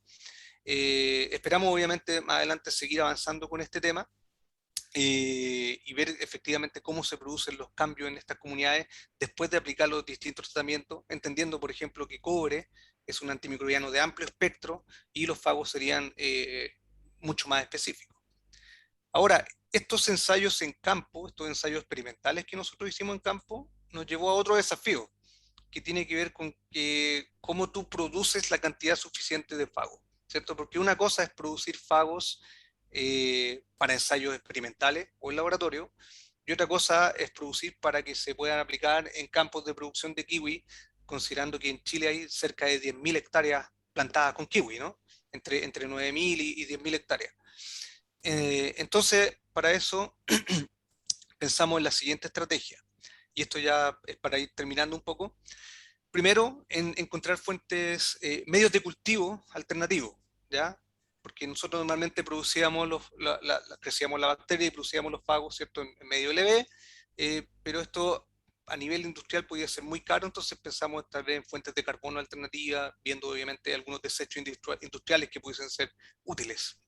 A: Esperamos obviamente más adelante seguir avanzando con este tema, y ver efectivamente cómo se producen los cambios en estas comunidades después de aplicar los distintos tratamientos, entendiendo, por ejemplo, que cobre es un antimicrobiano de amplio espectro y los fagos serían mucho más específicos. Ahora, estos ensayos en campo, estos ensayos experimentales que nosotros hicimos en campo, nos llevó a otro desafío, que tiene que ver con cómo tú produces la cantidad suficiente de fagos, ¿cierto? Porque una cosa es producir fagos para ensayos experimentales o en laboratorio, y otra cosa es producir para que se puedan aplicar en campos de producción de kiwi, considerando que en Chile hay cerca de 10.000 hectáreas plantadas con kiwi, ¿no? Entre 9.000 y 10.000 hectáreas. Entonces, para eso pensamos en la siguiente estrategia, y esto ya es para ir terminando un poco. Primero, en encontrar fuentes, medios de cultivo alternativos, ¿ya? Porque nosotros normalmente producíamos crecíamos la bacteria y producíamos los fagos, ¿cierto? En medio LB, pero esto a nivel industrial podía ser muy caro, entonces pensamos tal vez en fuentes de carbono alternativas, viendo obviamente algunos desechos industriales que pudiesen ser útiles.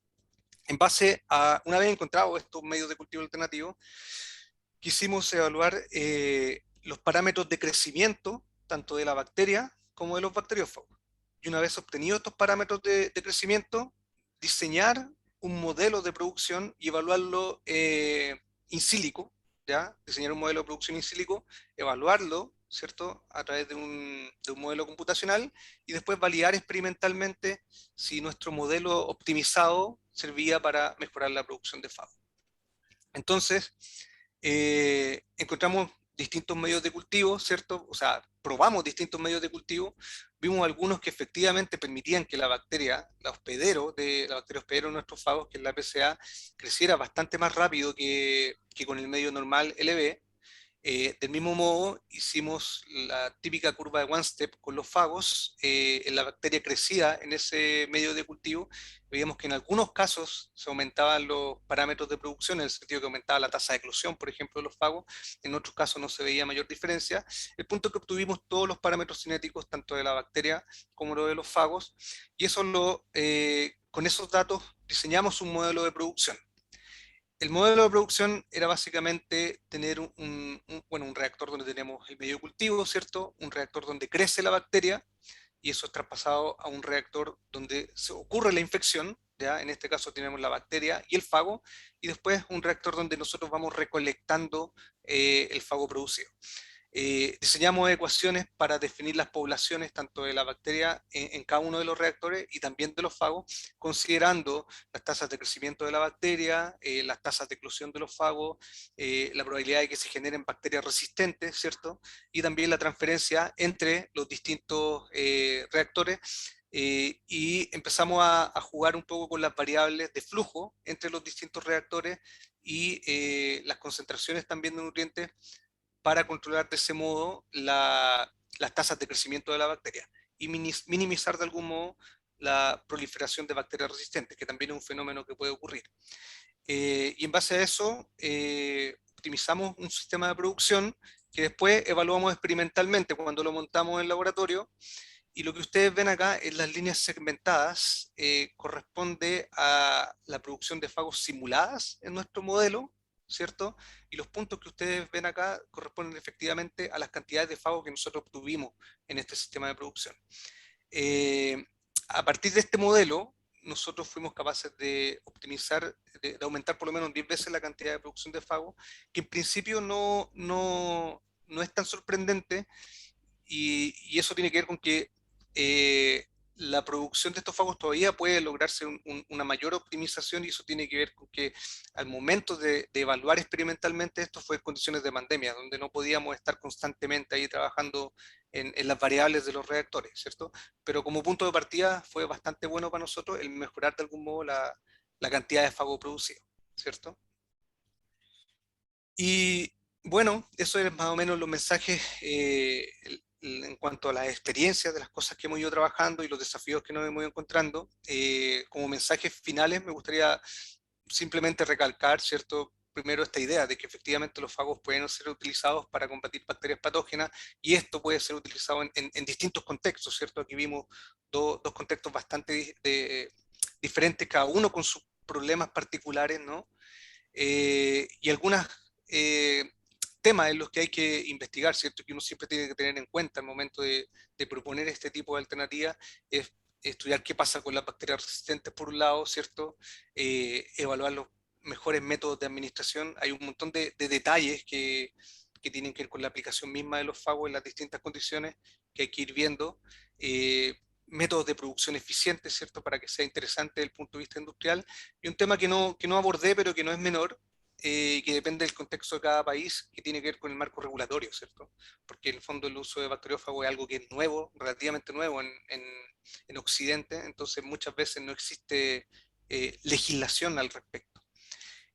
A: En base a, una vez encontrados estos medios de cultivo alternativos, quisimos evaluar los parámetros de crecimiento, tanto de la bacteria como de los bacteriófagos. Y una vez obtenidos estos parámetros de crecimiento, diseñar un modelo de producción y evaluarlo in silico, ¿ya? Diseñar un modelo de producción in silico, evaluarlo, ¿cierto? A través de un modelo computacional, y después validar experimentalmente si nuestro modelo optimizado servía para mejorar la producción de FAO. Entonces, encontramos distintos medios de cultivo, ¿cierto? O sea, probamos distintos medios de cultivo, vimos algunos que efectivamente permitían que la bacteria hospedero de nuestros fagos, que es la PCA, creciera bastante más rápido que con el medio normal LB. Del mismo modo, hicimos la típica curva de one step con los fagos. En la bacteria crecida en ese medio de cultivo, veíamos que en algunos casos se aumentaban los parámetros de producción, en el sentido que aumentaba la tasa de eclosión, por ejemplo, de los fagos. En otros casos no se veía mayor diferencia. El punto es que obtuvimos todos los parámetros cinéticos, tanto de la bacteria como de los fagos, y con esos datos diseñamos un modelo de producción. El modelo de producción era básicamente tener un reactor donde tenemos el medio de cultivo, ¿cierto? Un reactor donde crece la bacteria, y eso es traspasado a un reactor donde se ocurre la infección, ¿ya? En este caso tenemos la bacteria y el fago, y después un reactor donde nosotros vamos recolectando el fago producido. Diseñamos ecuaciones para definir las poblaciones tanto de la bacteria en cada uno de los reactores y también de los fagos, considerando las tasas de crecimiento de la bacteria, las tasas de eclosión de los fagos, la probabilidad de que se generen bacterias resistentes, ¿cierto? Y también la transferencia entre los distintos reactores. Y empezamos a jugar un poco con las variables de flujo entre los distintos reactores y las concentraciones también de nutrientes, para controlar de ese modo las tasas de crecimiento de la bacteria y minimizar de algún modo la proliferación de bacterias resistentes, que también es un fenómeno que puede ocurrir. Y en base a eso, optimizamos un sistema de producción que después evaluamos experimentalmente cuando lo montamos en el laboratorio, Y lo que ustedes ven acá en las líneas segmentadas corresponde a la producción de fagos simuladas en nuestro modelo, ¿cierto? Y los puntos que ustedes ven acá corresponden efectivamente a las cantidades de fagos que nosotros obtuvimos en este sistema de producción. Eh, a partir de este modelo, nosotros fuimos capaces de optimizar, de aumentar por lo menos 10 veces la cantidad de producción de fagos, que en principio no es tan sorprendente, y eso tiene que ver con que la producción de estos fagos todavía puede lograrse una mayor optimización, y eso tiene que ver con que al momento de evaluar experimentalmente esto fue en condiciones de pandemia, donde no podíamos estar constantemente ahí trabajando en las variables de los reactores, ¿cierto? Pero como punto de partida fue bastante bueno para nosotros el mejorar de algún modo la cantidad de fago producido, ¿cierto? Y bueno, eso es más o menos los mensajes en cuanto a las experiencias de las cosas que hemos ido trabajando y los desafíos que nos hemos ido encontrando. Como mensajes finales me gustaría simplemente recalcar, ¿cierto? Primero, esta idea de que efectivamente los fagos pueden ser utilizados para combatir bacterias patógenas, y esto puede ser utilizado en distintos contextos, ¿cierto? Aquí vimos dos contextos bastante diferentes, cada uno con sus problemas particulares, ¿no? Y algunos temas en los que hay que investigar, ¿cierto? Que uno siempre tiene que tener en cuenta al momento de proponer este tipo de alternativas, es estudiar qué pasa con las bacterias resistentes por un lado, ¿cierto? Evaluar los mejores métodos de administración. Hay un montón de detalles que tienen que ver con la aplicación misma de los fagos en las distintas condiciones que hay que ir viendo. Métodos de producción eficientes, ¿cierto? Para que sea interesante desde el punto de vista industrial. Y un tema que no abordé, pero que no es menor, que depende del contexto de cada país, que tiene que ver con el marco regulatorio, ¿cierto? Porque en el fondo el uso de bacteriófagos es algo que es nuevo, relativamente nuevo en Occidente, entonces muchas veces no existe legislación al respecto.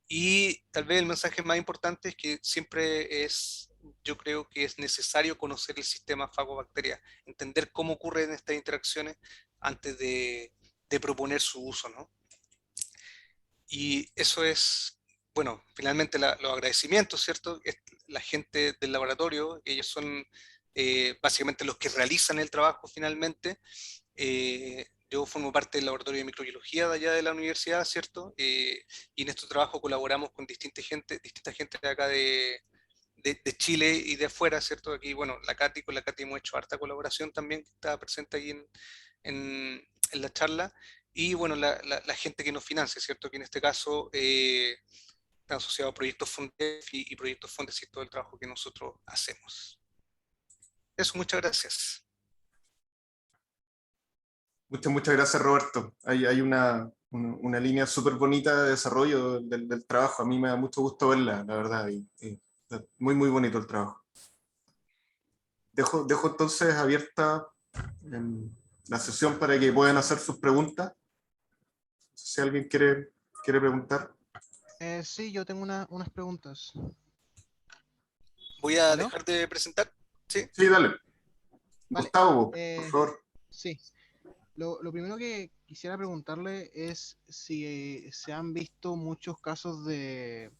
A: Y tal vez el mensaje más importante es que siempre es, yo creo que es necesario conocer el sistema fagobacteria, entender cómo ocurren estas interacciones antes de proponer su uso, ¿no? Y eso es, bueno, finalmente los agradecimientos, ¿cierto? La gente del laboratorio, ellos son básicamente los que realizan el trabajo finalmente. Yo formo parte del laboratorio de microbiología de allá de la universidad, ¿cierto? Y en este trabajo colaboramos con distinta gente de acá de Chile y de afuera, ¿cierto? Aquí, bueno, con la Katy hemos hecho harta colaboración también, que está presente ahí en la charla, y bueno, la gente que nos financia, ¿cierto? Que en este caso está asociado a proyectos Fundef y proyectos Fondes y todo el trabajo que nosotros hacemos. Eso, muchas gracias.
C: Muchas gracias, Roberto. Hay una línea súper bonita de desarrollo del trabajo. A mí me da mucho gusto verla, la verdad. Y muy bonito el trabajo. Dejo entonces abierta la sesión para que puedan hacer sus preguntas. Si alguien quiere preguntar.
D: Sí, yo tengo unas preguntas.
A: Voy a
D: ¿Aló?
A: dejar de presentar. Sí.
C: Sí, dale.
D: Vale.
C: Gustavo, por favor.
D: Sí. Lo primero que quisiera preguntarle es si se han visto muchos casos de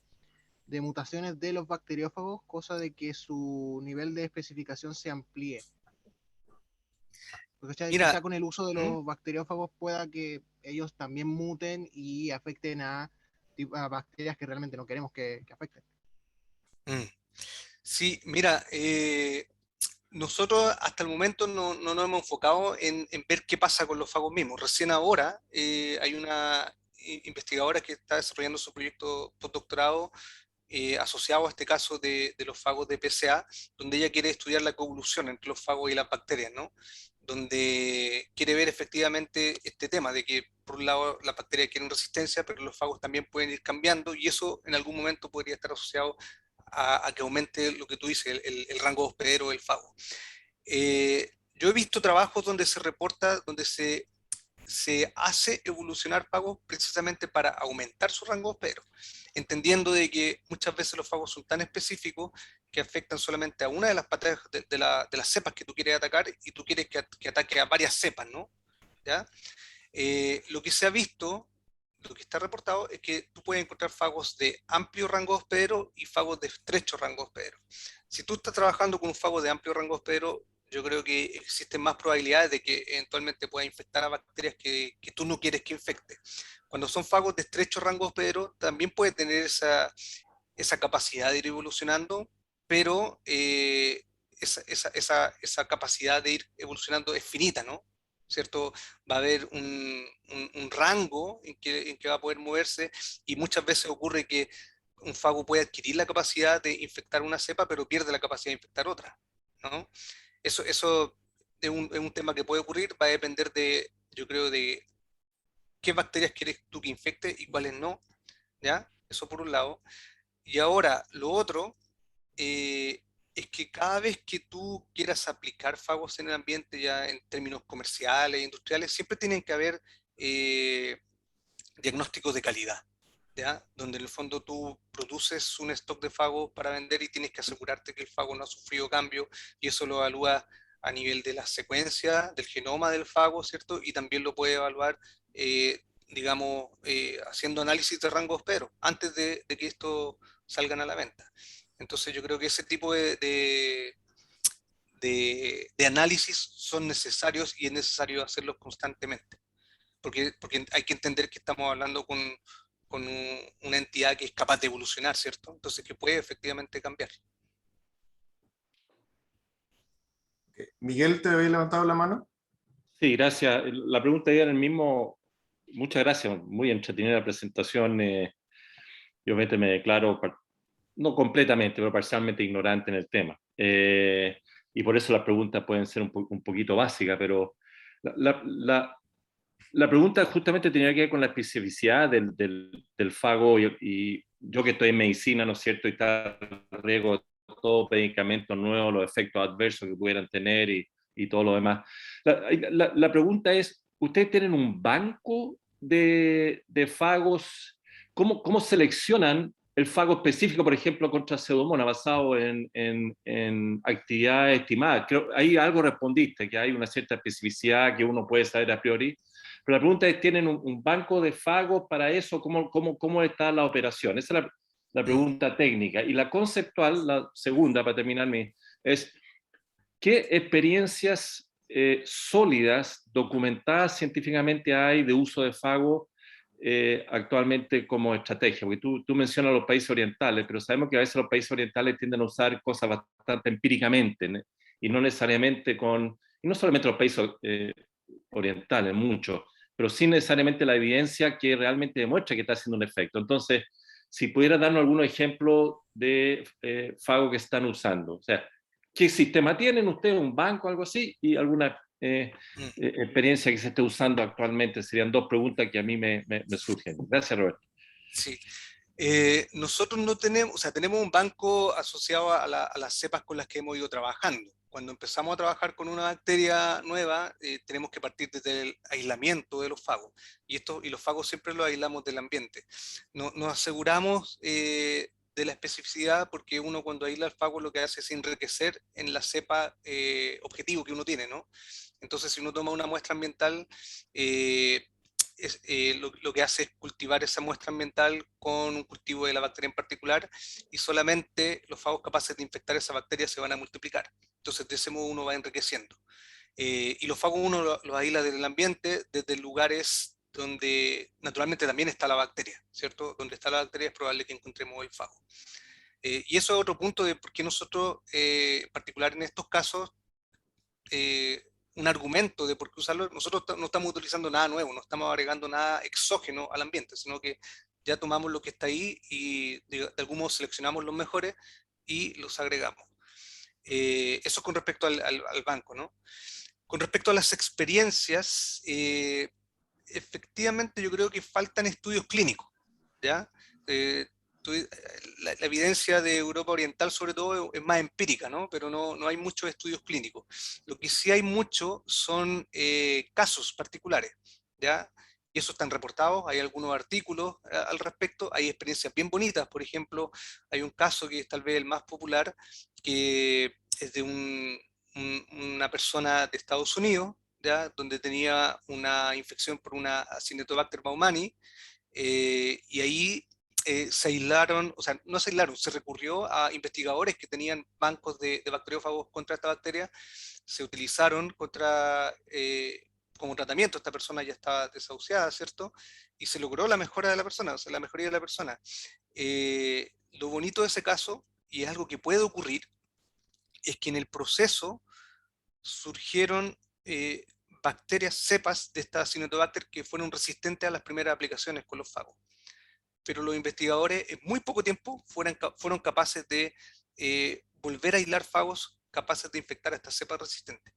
D: mutaciones de los bacteriófagos, cosa de que su nivel de especificación se amplíe. Porque
A: Mira,
D: quizá con el uso de los bacteriófagos pueda que ellos también muten y afecten a bacterias que realmente no queremos que afecten.
A: sí, mira, nosotros hasta el momento no nos hemos enfocado en ver qué pasa con los fagos mismos. Recién ahora hay una investigadora que está desarrollando su proyecto postdoctorado asociado a este caso de los fagos de PCA, donde ella quiere estudiar la coevolución entre los fagos y las bacterias, ¿no? Donde quiere ver efectivamente este tema de que por un lado las bacterias quieren resistencia, pero los fagos también pueden ir cambiando, y eso en algún momento podría estar asociado a que aumente lo que tú dices, el rango hospedero del fago. Yo he visto trabajos donde se reporta, donde se hace evolucionar fagos precisamente para aumentar su rango hospedero, entendiendo de que muchas veces los fagos son tan específicos que afectan solamente a una de las patas de las cepas que tú quieres atacar, y tú quieres que ataque a varias cepas, ¿no? ¿Ya? Lo que se ha visto, lo que está reportado, es que tú puedes encontrar fagos de amplio rango hospedero y fagos de estrecho rango hospedero. Si tú estás trabajando con un fago de amplio rango hospedero, yo creo que existen más probabilidades de que eventualmente pueda infectar a bacterias que tú no quieres que infecte. Cuando son fagos de estrecho rango hospedero, también puede tener esa capacidad de ir evolucionando, pero esa capacidad de ir evolucionando es finita, ¿no? ¿Cierto? Va a haber un rango en que va a poder moverse, y muchas veces ocurre que un fago puede adquirir la capacidad de infectar una cepa, pero pierde la capacidad de infectar otra, ¿no? Eso es un tema que puede ocurrir, va a depender de, yo creo, de qué bacterias quieres tú que infecte y cuáles no, ¿ya? Eso por un lado. Y ahora, lo otro es que cada vez que tú quieras aplicar fagos en el ambiente, ya en términos comerciales, industriales, siempre tienen que haber eh, diagnósticos de calidad, ¿ya? Donde en el fondo tú produces un stock de fagos para vender y tienes que asegurarte que el fago no ha sufrido cambio, y eso lo evalúa a nivel de la secuencia, del genoma del fago, ¿cierto? Y también lo puede evaluar, digamos, haciendo análisis de rango hospedero antes de que esto salgan a la venta. Entonces yo creo que ese tipo de análisis son necesarios, y es necesario hacerlos constantemente, porque hay que entender que estamos hablando con una entidad que es capaz de evolucionar, ¿cierto? Entonces que puede efectivamente cambiar.
C: Miguel, ¿te había levantado la mano?
B: Sí, gracias. La pregunta era el mismo. Muchas gracias, muy entretenida la presentación. Yo obviamente me declaro, no completamente, pero parcialmente ignorante en el tema. Y por eso las preguntas pueden ser un poquito básicas, pero la, la, la, la pregunta justamente tenía que ver con la especificidad del fago, y yo que estoy en medicina, ¿no es cierto? Y está riesgo todo medicamentos nuevos, los efectos adversos que pudieran tener y todo lo demás. La pregunta es, ¿ustedes tienen un banco de fagos? ¿Cómo seleccionan el fago específico, por ejemplo, contra Pseudomonas, basado en actividades estimadas? Creo, ahí algo respondiste, que hay una cierta especificidad que uno puede saber a priori. Pero la pregunta es, ¿tienen un banco de fagos para eso? ¿Cómo está la operación? Esa es la pregunta técnica. Y la conceptual, la segunda, para terminar, es ¿qué experiencias sólidas, documentadas científicamente hay de uso de fago actualmente como estrategia? Porque tú mencionas los países orientales, pero sabemos que a veces los países orientales tienden a usar cosas bastante empíricamente, ¿no? Y no necesariamente y no solamente los países orientales, muchos, pero sin necesariamente la evidencia que realmente demuestra que está haciendo un efecto. Entonces, si pudiera darnos algunos ejemplos de fago que están usando, o sea, ¿qué sistema tienen ustedes? ¿Un banco, algo así? Y alguna experiencia que se esté usando actualmente. Serían dos preguntas que a mí me surgen. Gracias, Roberto.
A: Sí. Nosotros no tenemos, o sea, tenemos un banco asociado a las cepas con las que hemos ido trabajando. Cuando empezamos a trabajar con una bacteria nueva, tenemos que partir desde el aislamiento de los fagos. Y los fagos siempre los aislamos del ambiente. Nos aseguramos de la especificidad, porque uno cuando aísla el fago lo que hace es enriquecer en la cepa objetivo que uno tiene, ¿no? Entonces, si uno toma una muestra ambiental, lo que hace es cultivar esa muestra ambiental con un cultivo de la bacteria en particular, y solamente los fagos capaces de infectar esa bacteria se van a multiplicar. Entonces, de ese modo uno va enriqueciendo. Y los fagos uno los aísla del ambiente, desde lugares donde naturalmente también está la bacteria, ¿cierto? Donde está la bacteria es probable que encontremos el fago. Y eso es otro punto de por qué nosotros, en particular en estos casos, un argumento de por qué usarlo. Nosotros no estamos utilizando nada nuevo, no estamos agregando nada exógeno al ambiente, sino que ya tomamos lo que está ahí y de algún modo seleccionamos los mejores y los agregamos. Eso con respecto al banco, ¿no? Con respecto a las experiencias, efectivamente yo creo que faltan estudios clínicos, ¿ya? Eh, la evidencia de Europa Oriental sobre todo es más empírica, ¿no? Pero no hay muchos estudios clínicos. Lo que sí hay mucho son casos particulares, ¿ya? Y esos están reportados, hay algunos artículos al respecto, hay experiencias bien bonitas. Por ejemplo, hay un caso que es tal vez el más popular, que es de una persona de Estados Unidos, ¿ya? Donde tenía una infección por una Acinetobacter baumannii, y ahí se aislaron, o sea, no se aislaron, se recurrió a investigadores que tenían bancos de bacteriófagos contra esta bacteria, se utilizaron como tratamiento, esta persona ya estaba desahuciada, ¿cierto? Y se logró la mejora de la persona, o sea, la mejoría de la persona. Lo bonito de ese caso, y es algo que puede ocurrir, es que en el proceso surgieron bacterias, cepas de esta Acinetobacter que fueron resistentes a las primeras aplicaciones con los fagos. Pero los investigadores en muy poco tiempo fueron capaces de volver a aislar fagos capaces de infectar a estas cepas resistentes.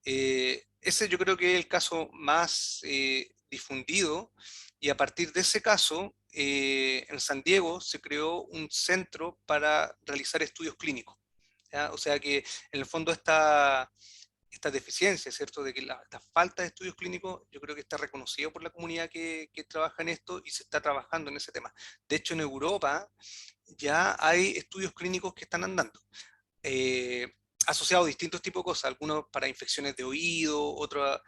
A: Ese yo creo que es el caso más difundido, y a partir de ese caso, en San Diego se creó un centro para realizar estudios clínicos, ¿ya? O sea que en el fondo esta deficiencia, ¿cierto? De que esta falta de estudios clínicos, yo creo que está reconocido por la comunidad que trabaja en esto y se está trabajando en ese tema. De hecho, en Europa ya hay estudios clínicos que están andando, asociados a distintos tipos de cosas, algunos para infecciones de oído, otros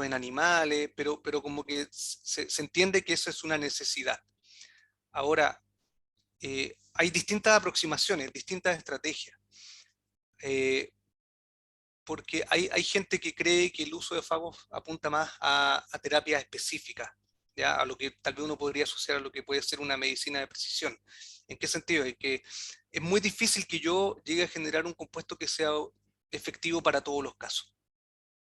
A: en animales, pero como que se entiende que eso es una necesidad. Ahora, hay distintas aproximaciones, distintas estrategias. Porque hay gente que cree que el uso de fagos apunta más a terapias específicas, ¿ya? A lo que tal vez uno podría asociar a lo que puede ser una medicina de precisión. ¿En qué sentido? En que es muy difícil que yo llegue a generar un compuesto que sea efectivo para todos los casos,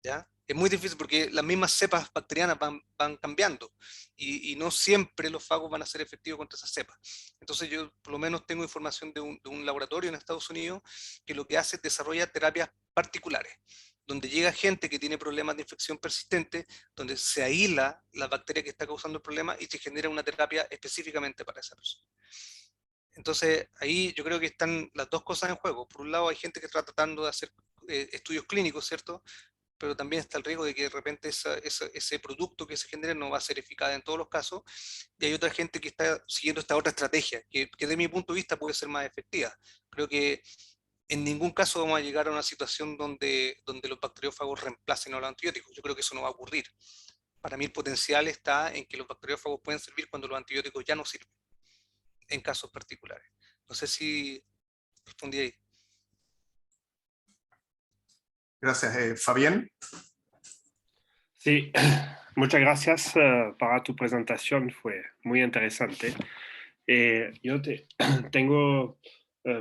A: ¿ya? Es muy difícil porque las mismas cepas bacterianas van cambiando y no siempre los fagos van a ser efectivos contra esas cepas. Entonces yo por lo menos tengo información de un laboratorio en Estados Unidos que lo que hace es desarrollar terapias particulares, donde llega gente que tiene problemas de infección persistente, donde se aísla la bacteria que está causando el problema y se genera una terapia específicamente para esa persona. Entonces ahí yo creo que están las dos cosas en juego. Por un lado hay gente que está tratando de hacer estudios clínicos, ¿cierto? Pero también está el riesgo de que de repente ese producto que se genere no va a ser eficaz en todos los casos, y hay otra gente que está siguiendo esta otra estrategia, que desde mi punto de vista puede ser más efectiva. Creo que en ningún caso vamos a llegar a una situación donde los bacteriófagos reemplacen a los antibióticos. Yo creo que eso no va a ocurrir. Para mí el potencial está en que los bacteriófagos pueden servir cuando los antibióticos ya no sirven, en casos particulares. No sé si respondí ahí.
C: Gracias. Fabián.
E: Sí, muchas gracias para tu presentación, fue muy interesante. Yo tengo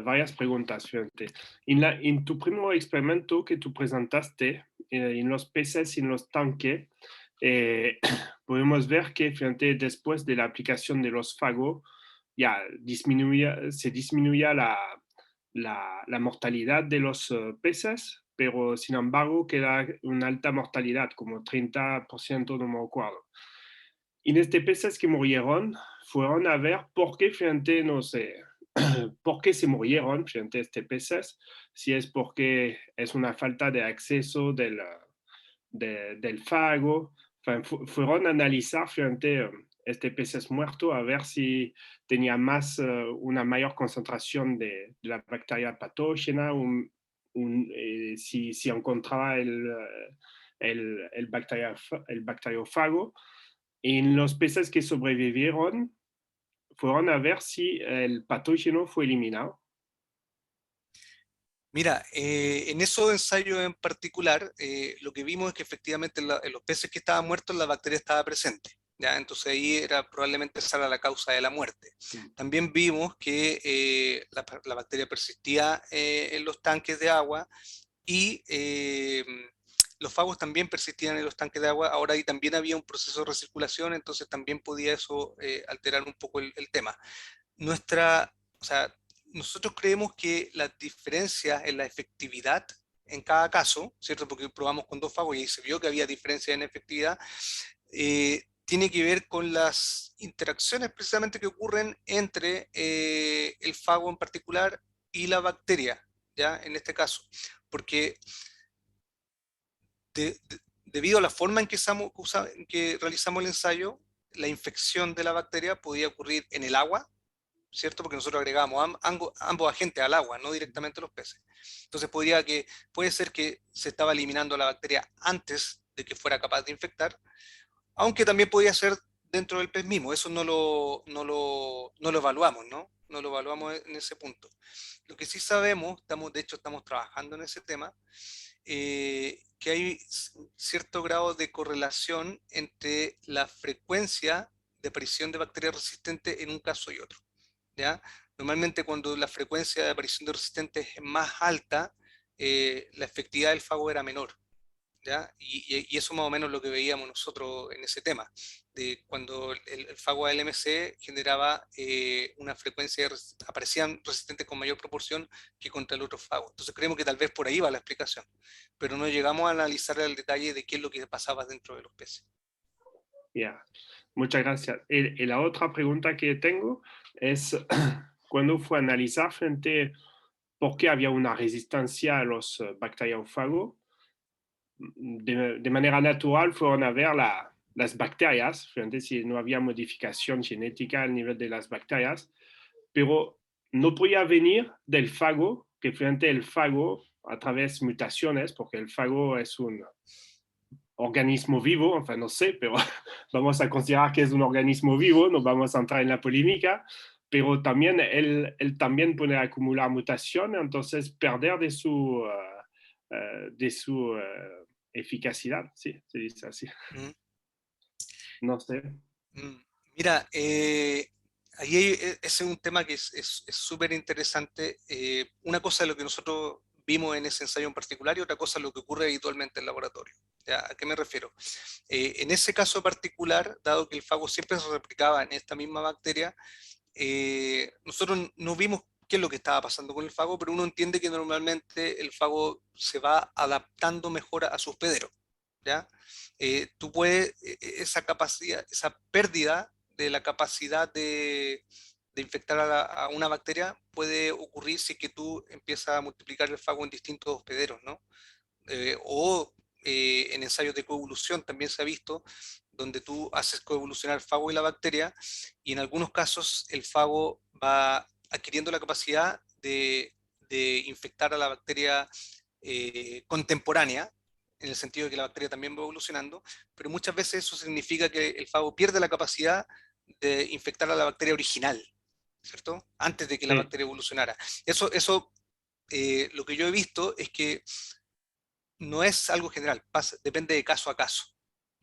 E: varias preguntas. Fíjate. En tu primer experimento que tú presentaste, en los peces, en los tanques, podemos ver que fíjate, después de la aplicación de los fagos, ya se disminuía la mortalidad de los peces, pero sin embargo queda una alta mortalidad, como 30%, no me acuerdo. Y en este peces que murieron, fueron a ver por qué, fíjate, no sé, por qué se murieron, fíjate, este peces, si es porque es una falta de acceso del fago. Fueron a analizar, fíjate, este peces muerto a ver si tenía una mayor concentración de la bacteria patógena, si encontraba el bacteriófago. En los peces que sobrevivieron, fueron a ver si el patógeno fue eliminado.
A: Mira, en esos ensayos en particular, lo que vimos es que efectivamente en los peces que estaban muertos la bacteria estaba presente, ¿ya? Entonces ahí era probablemente esa era la causa de la muerte. También vimos que la bacteria persistía en los tanques de agua, y los fagos también persistían en los tanques de agua. Ahora ahí también había un proceso de recirculación, entonces también podía eso alterar un poco el tema. O sea, nosotros creemos que la diferencia en la efectividad en cada caso, ¿cierto? Porque probamos con dos fagos y se vio que había diferencia en efectividad, tiene que ver con las interacciones precisamente que ocurren entre el fago en particular y la bacteria, ¿ya? En este caso, porque debido a la forma en que realizamos el ensayo, la infección de la bacteria podía ocurrir en el agua, ¿cierto? Porque nosotros agregábamos ambos agentes al agua, no directamente a los peces. Entonces puede ser que se estaba eliminando la bacteria antes de que fuera capaz de infectar, aunque también podía ser dentro del pez mismo. Eso no lo evaluamos, ¿no? No lo evaluamos en ese punto. Lo que sí sabemos, de hecho estamos trabajando en ese tema, que hay cierto grado de correlación entre la frecuencia de aparición de bacterias resistentes en un caso y otro, ¿ya? Normalmente cuando la frecuencia de aparición de resistentes es más alta, la efectividad del fago era menor, ¿ya? Y eso más o menos lo que veíamos nosotros en ese tema, de cuando el fago ALMC generaba una frecuencia, aparecían resistentes con mayor proporción que contra el otro fago. Entonces creemos que tal vez por ahí va la explicación, pero no llegamos a analizar el detalle de qué es lo que pasaba dentro de los peces.
E: Ya, muchas gracias. Y la otra pregunta que tengo es, cuando fue a analizar frente por qué había una resistencia a los bacteriófagos, de manera natural fueron a ver las bacterias, frente si no había modificación genética al nivel de las bacterias, pero no podía venir del fago, que frente al fago, a través de mutaciones, porque el fago es un organismo vivo, enfin no sé, pero vamos a considerar que es un organismo vivo, no vamos a entrar en la polémica, pero también él también puede acumular mutación, entonces perder de su eficacidad, sí, se dice así.
A: ¿Mm?
E: No sé.
A: Mira, ahí ese es un tema que es súper interesante. Una cosa es lo que nosotros vimos en ese ensayo en particular y otra cosa es lo que ocurre habitualmente en el laboratorio. ¿Ya? ¿A qué me refiero? En ese caso particular, dado que el fago siempre se replicaba en esta misma bacteria, nosotros no vimos qué es lo que estaba pasando con el fago, pero uno entiende que normalmente el fago se va adaptando mejor a su hospedero, ¿ya? Tú puedes, esa capacidad, esa pérdida de la capacidad de infectar a una bacteria puede ocurrir si es que tú empiezas a multiplicar el fago en distintos hospederos, ¿no? En ensayos de coevolución también se ha visto, donde tú haces coevolucionar el fago y la bacteria, y en algunos casos el fago va adquiriendo la capacidad de infectar a la bacteria contemporánea, en el sentido de que la bacteria también va evolucionando, pero muchas veces eso significa que el fago pierde la capacidad de infectar a la bacteria original, ¿cierto? Antes de que la
E: Sí.
A: bacteria evolucionara. Lo que yo he visto es que no es algo general, depende de caso a caso.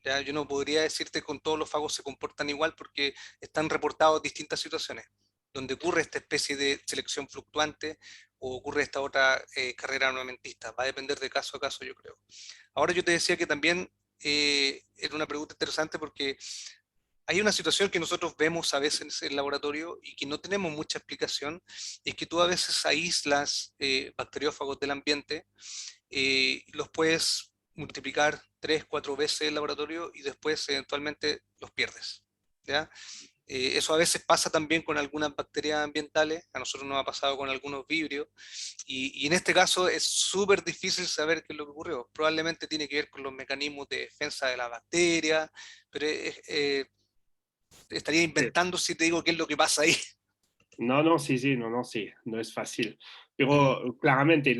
A: ¿Ya? Yo no podría decirte con todos los fagos se comportan igual porque están reportados distintas situaciones, donde ocurre esta especie de selección fluctuante o ocurre esta otra carrera armamentista. Va a depender de caso a caso, yo creo. Ahora yo te decía que también era una pregunta interesante porque hay una situación que nosotros vemos a veces en el laboratorio y que no tenemos mucha explicación, es que tú a veces aíslas bacteriófagos del ambiente, los puedes multiplicar 3, 4 veces en el laboratorio y después eventualmente los pierdes, ¿ya? Eso a veces pasa también con algunas bacterias ambientales, a nosotros nos ha pasado con algunos vibrios, y en este caso es súper difícil saber qué es lo que ocurrió. Probablemente tiene que ver con los mecanismos de defensa de la bacteria, pero estaría
E: Sí.
A: inventando si te digo qué es lo que pasa ahí.
E: No, sí, no es fácil. Pero claramente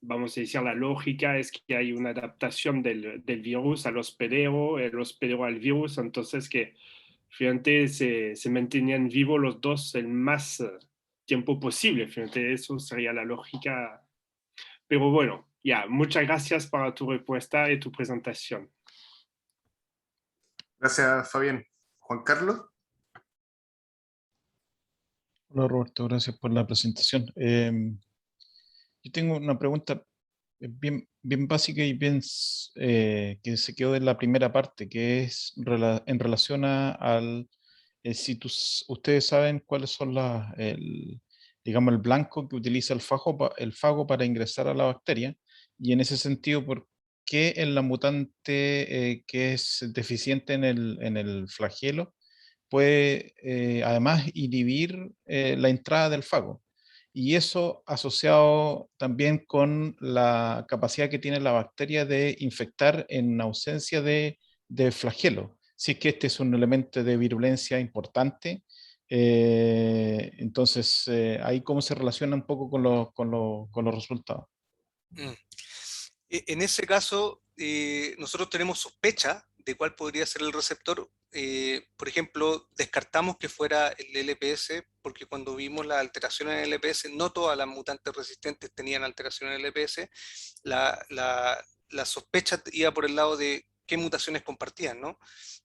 E: vamos a decir, la lógica es que hay una adaptación del virus al hospedero, el hospedero al virus, entonces que fíjate, se mantenían vivos los dos el más tiempo posible. Fíjate, eso sería la lógica. Pero bueno, ya, muchas gracias para tu respuesta y tu presentación.
C: Gracias, Fabián. Juan Carlos.
F: Hola Roberto, gracias por la presentación. Yo tengo una pregunta bien básica y bien que se quedó en la primera parte, que es en relación al, si ustedes saben cuáles son digamos, el blanco que utiliza el fago para ingresar a la bacteria, y en ese sentido, ¿por qué en la mutante que es deficiente en el flagelo puede además inhibir la entrada del fago? Y eso asociado también con la capacidad que tiene la bacteria de infectar en ausencia de flagelo. Si es que este es un elemento de virulencia importante, entonces ahí cómo se relaciona un poco con los resultados.
A: En ese caso, nosotros tenemos sospecha de cuál podría ser el receptor. Por ejemplo, descartamos que fuera el LPS, porque cuando vimos la alteración en el LPS, no todas las mutantes resistentes tenían alteración en el LPS. La sospecha iba por el lado de qué mutaciones compartían, ¿no?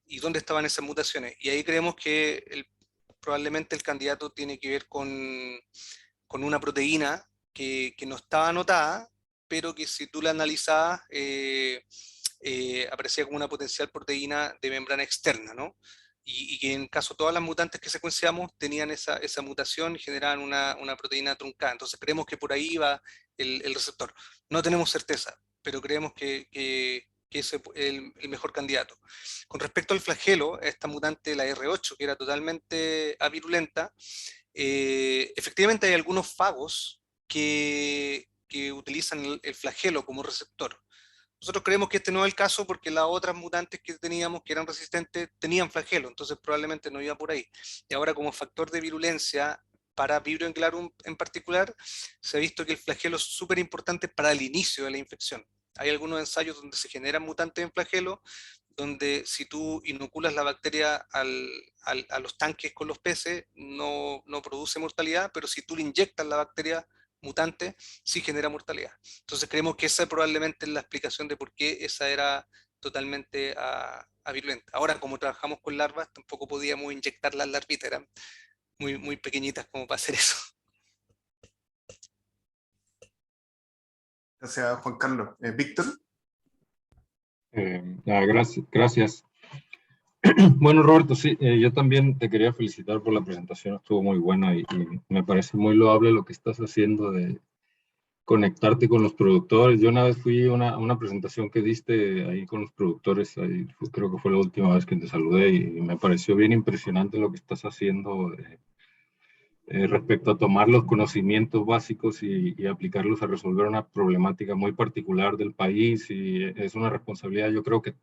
A: Y dónde estaban esas mutaciones. Y ahí creemos que probablemente el candidato tiene que ver con una proteína que no estaba anotada, pero que si tú la analizabas, aparecía como una potencial proteína de membrana externa, ¿no? Y que en caso todas las mutantes que secuenciamos tenían esa mutación y generaban una proteína truncada. Entonces creemos que por ahí va el receptor. No tenemos certeza, pero creemos que ese es el mejor candidato. Con respecto al flagelo, esta mutante, la R8, que era totalmente avirulenta, efectivamente hay algunos fagos que utilizan el flagelo como receptor. Nosotros creemos que este no es el caso porque las otras mutantes que teníamos que eran resistentes tenían flagelo, entonces probablemente no iba por ahí. Y ahora como factor de virulencia para Vibrio incularum en particular, se ha visto que el flagelo es súper importante para el inicio de la infección. Hay algunos ensayos donde se generan mutantes en flagelo, donde si tú inoculas la bacteria a los tanques con los peces, no produce mortalidad, pero si tú le inyectas la bacteria mutante, sí genera mortalidad. Entonces creemos que esa probablemente es la explicación de por qué esa era totalmente avirulenta. Ahora, como trabajamos con larvas, tampoco podíamos inyectar las larvitas, eran muy pequeñitas como para hacer eso.
C: Gracias, Juan Carlos. Víctor.
G: Gracias. Bueno, Roberto, sí, yo también te quería felicitar por la presentación, estuvo muy buena y me parece muy loable lo que estás haciendo de conectarte con los productores. Yo una vez fui a una presentación que diste ahí con los productores, creo que fue la última vez que te saludé y me pareció bien impresionante lo que estás haciendo respecto a tomar los conocimientos básicos y aplicarlos a resolver una problemática muy particular del país, y es una responsabilidad yo creo que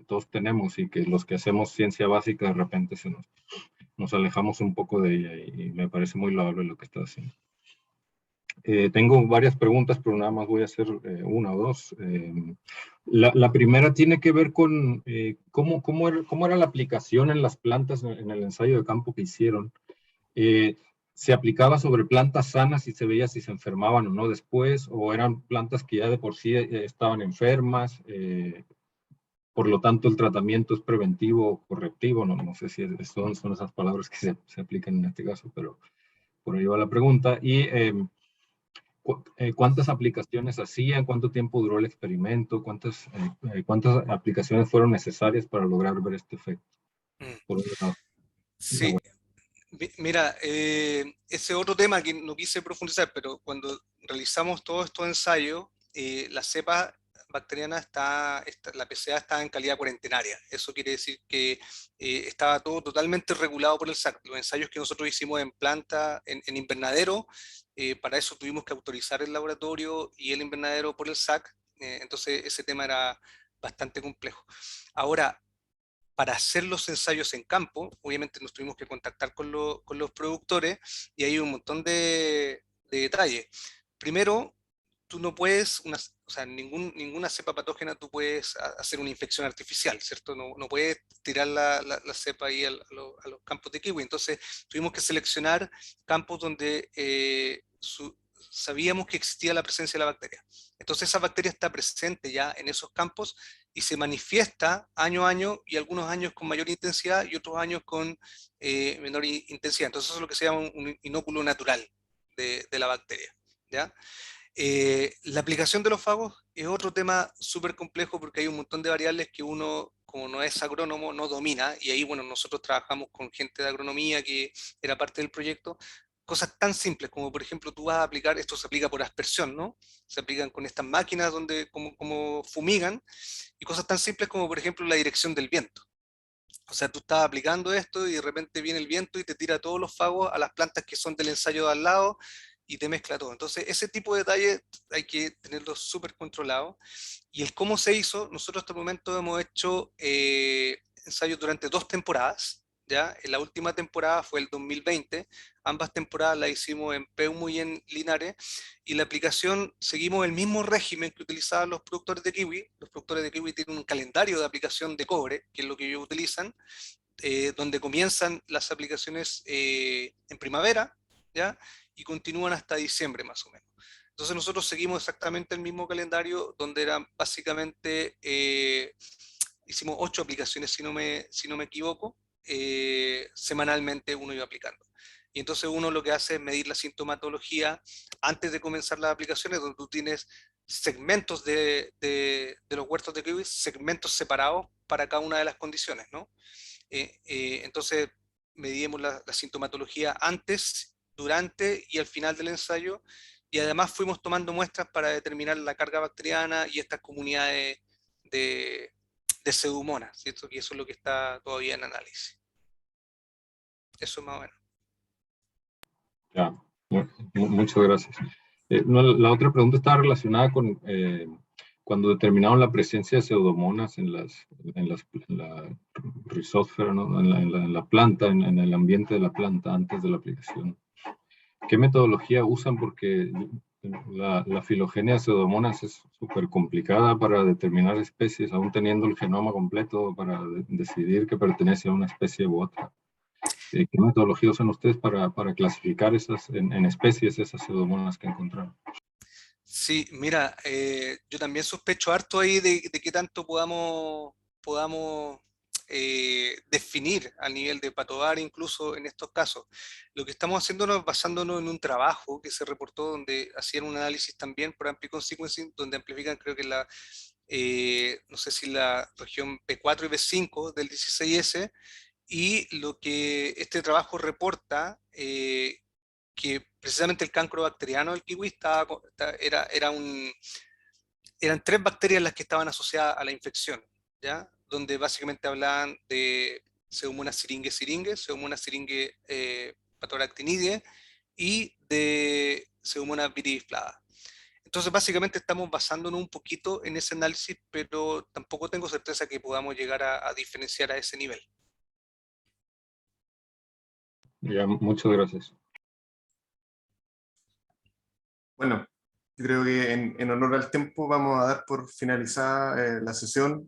G: todos tenemos, y que los que hacemos ciencia básica de repente nos alejamos un poco de ella, y me parece muy loable lo que estás haciendo. Tengo varias preguntas, pero nada más voy a hacer una o dos. La primera tiene que ver con cómo era la aplicación en las plantas en el ensayo de campo que hicieron. ¿Se aplicaba sobre plantas sanas y se veía si se enfermaban o no después, o eran plantas que ya de por sí estaban enfermas? Por lo tanto, el tratamiento es preventivo o correctivo. No sé si son esas palabras que se aplican en este caso, pero por ahí va la pregunta. Y ¿cuántas aplicaciones hacían? ¿Cuánto tiempo duró el experimento? ¿Cuántas aplicaciones fueron necesarias para lograr ver este efecto? Por un lado.
A: Sí, mira, ese otro tema que no quise profundizar, pero cuando realizamos todos estos ensayos, la cepa bacteriana la PCA está en calidad cuarentenaria. Eso quiere decir que estaba todo totalmente regulado por el SAC. Los ensayos que nosotros hicimos en planta, en invernadero, para eso tuvimos que autorizar el laboratorio y el invernadero por el SAC. Entonces ese tema era bastante complejo. Ahora, para hacer los ensayos en campo, obviamente nos tuvimos que contactar con los productores, y hay un montón de detalles. Primero, tú no puedes, o sea, ninguna cepa patógena tú puedes hacer una infección artificial, ¿cierto? No puedes tirar la cepa ahí a los campos de kiwi. Entonces tuvimos que seleccionar campos donde sabíamos que existía la presencia de la bacteria. Entonces esa bacteria está presente ya en esos campos y se manifiesta año a año, y algunos años con mayor intensidad y otros años con menor intensidad. Entonces eso es lo que se llama un inóculo natural de la bacteria, ¿ya? La aplicación de los fagos es otro tema súper complejo, porque hay un montón de variables que uno, como no es agrónomo, no domina, y ahí, bueno, nosotros trabajamos con gente de agronomía que era parte del proyecto. Cosas tan simples como, por ejemplo, tú vas a aplicar, esto se aplica por aspersión, ¿no? Se aplican con estas máquinas como fumigan, y cosas tan simples como, por ejemplo, la dirección del viento. O sea, tú estás aplicando esto y de repente viene el viento y te tira todos los fagos a las plantas que son del ensayo de al lado y te mezcla todo. Entonces, ese tipo de detalles hay que tenerlo súper controlado. Y el cómo se hizo, nosotros hasta el momento hemos hecho ensayos durante 2 temporadas, ¿ya? En la última temporada fue el 2020, ambas temporadas las hicimos en Peumo y en Linares, y la aplicación seguimos el mismo régimen que utilizaban los productores de kiwi. Los productores de kiwi tienen un calendario de aplicación de cobre, que es lo que ellos utilizan, donde comienzan las aplicaciones en primavera, ¿ya? Y continúan hasta diciembre más o menos. Entonces nosotros seguimos exactamente el mismo calendario, donde eran básicamente, hicimos 8 aplicaciones si no me equivoco, semanalmente uno iba aplicando. Y entonces uno lo que hace es medir la sintomatología antes de comenzar las aplicaciones, donde tú tienes segmentos de los huertos de kiwi, segmentos separados para cada una de las condiciones, ¿no? Entonces medimos la sintomatología antes, durante y al final del ensayo, y además fuimos tomando muestras para determinar la carga bacteriana y estas comunidades de Pseudomonas, ¿cierto? Y eso es lo que está todavía en análisis. Eso más o menos.
G: Ya, muchas gracias. No, la otra pregunta está relacionada con cuando determinaron la presencia de pseudomonas en la rizósfera, ¿no? en la planta, en el ambiente de la planta antes de la aplicación. ¿Qué metodología usan? Porque la filogenia de pseudomonas es súper complicada para determinar especies, aún teniendo el genoma completo para decidir que pertenece a una especie u otra. ¿Qué metodología usan ustedes para clasificar en especies esas pseudomonas que encontraron?
A: Sí, mira, yo también sospecho harto ahí de qué tanto podamos definir al nivel de patovar incluso en estos casos. Lo que estamos haciendo es basándonos en un trabajo que se reportó donde hacían un análisis también por Amplicon Sequencing, donde amplifican creo que no sé si la región P4 y P5 del 16S, y lo que este trabajo reporta, que precisamente el cancro bacteriano del kiwi eran 3 bacterias las que estaban asociadas a la infección, ¿ya? Donde básicamente hablaban de Pseudomonas syringae, Pseudomonas syringae patoractinidae y de Pseudomonas viridiflava. Entonces básicamente estamos basándonos un poquito en ese análisis, pero tampoco tengo certeza que podamos llegar a diferenciar a ese nivel.
G: Ya, muchas gracias.
C: Bueno, yo creo que en honor al tiempo vamos a dar por finalizada la sesión.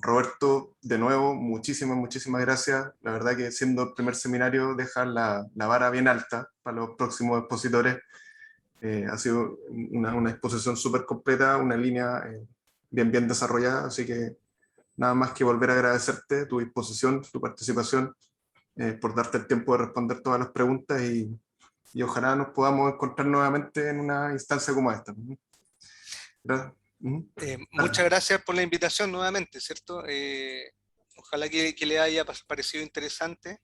C: Roberto, de nuevo, muchísimas gracias. La verdad que siendo el primer seminario dejar la vara bien alta para los próximos expositores. Ha sido una exposición súper completa, una línea bien desarrollada, así que nada más que volver a agradecerte tu disposición, tu participación, por darte el tiempo de responder todas las preguntas y ojalá nos podamos encontrar nuevamente en una instancia como esta.
A: Muchas gracias por la invitación nuevamente, ¿cierto? Ojalá que le haya parecido interesante.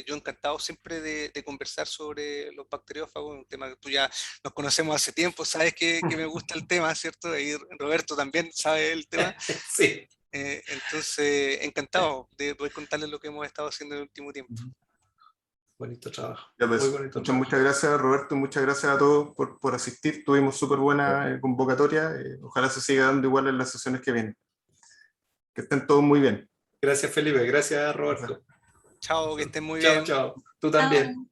A: Yo encantado siempre de conversar sobre los bacteriófagos, un tema que tú ya nos conocemos hace tiempo, sabes que me gusta el tema, ¿cierto? Y Roberto también sabe el tema.
H: Sí.
A: Entonces, encantado de poder contarles lo que hemos estado haciendo en el último tiempo.
H: Bonito trabajo.
C: Ya pues,
H: muy bonito trabajo.
C: Muchas gracias, Roberto, muchas gracias a todos por asistir. Tuvimos súper buena convocatoria. Ojalá se siga dando igual en las sesiones que vienen. Que estén todos muy bien.
H: Gracias, Felipe. Gracias, Roberto.
A: Chao, que estén muy bien.
H: Chao. Tú también.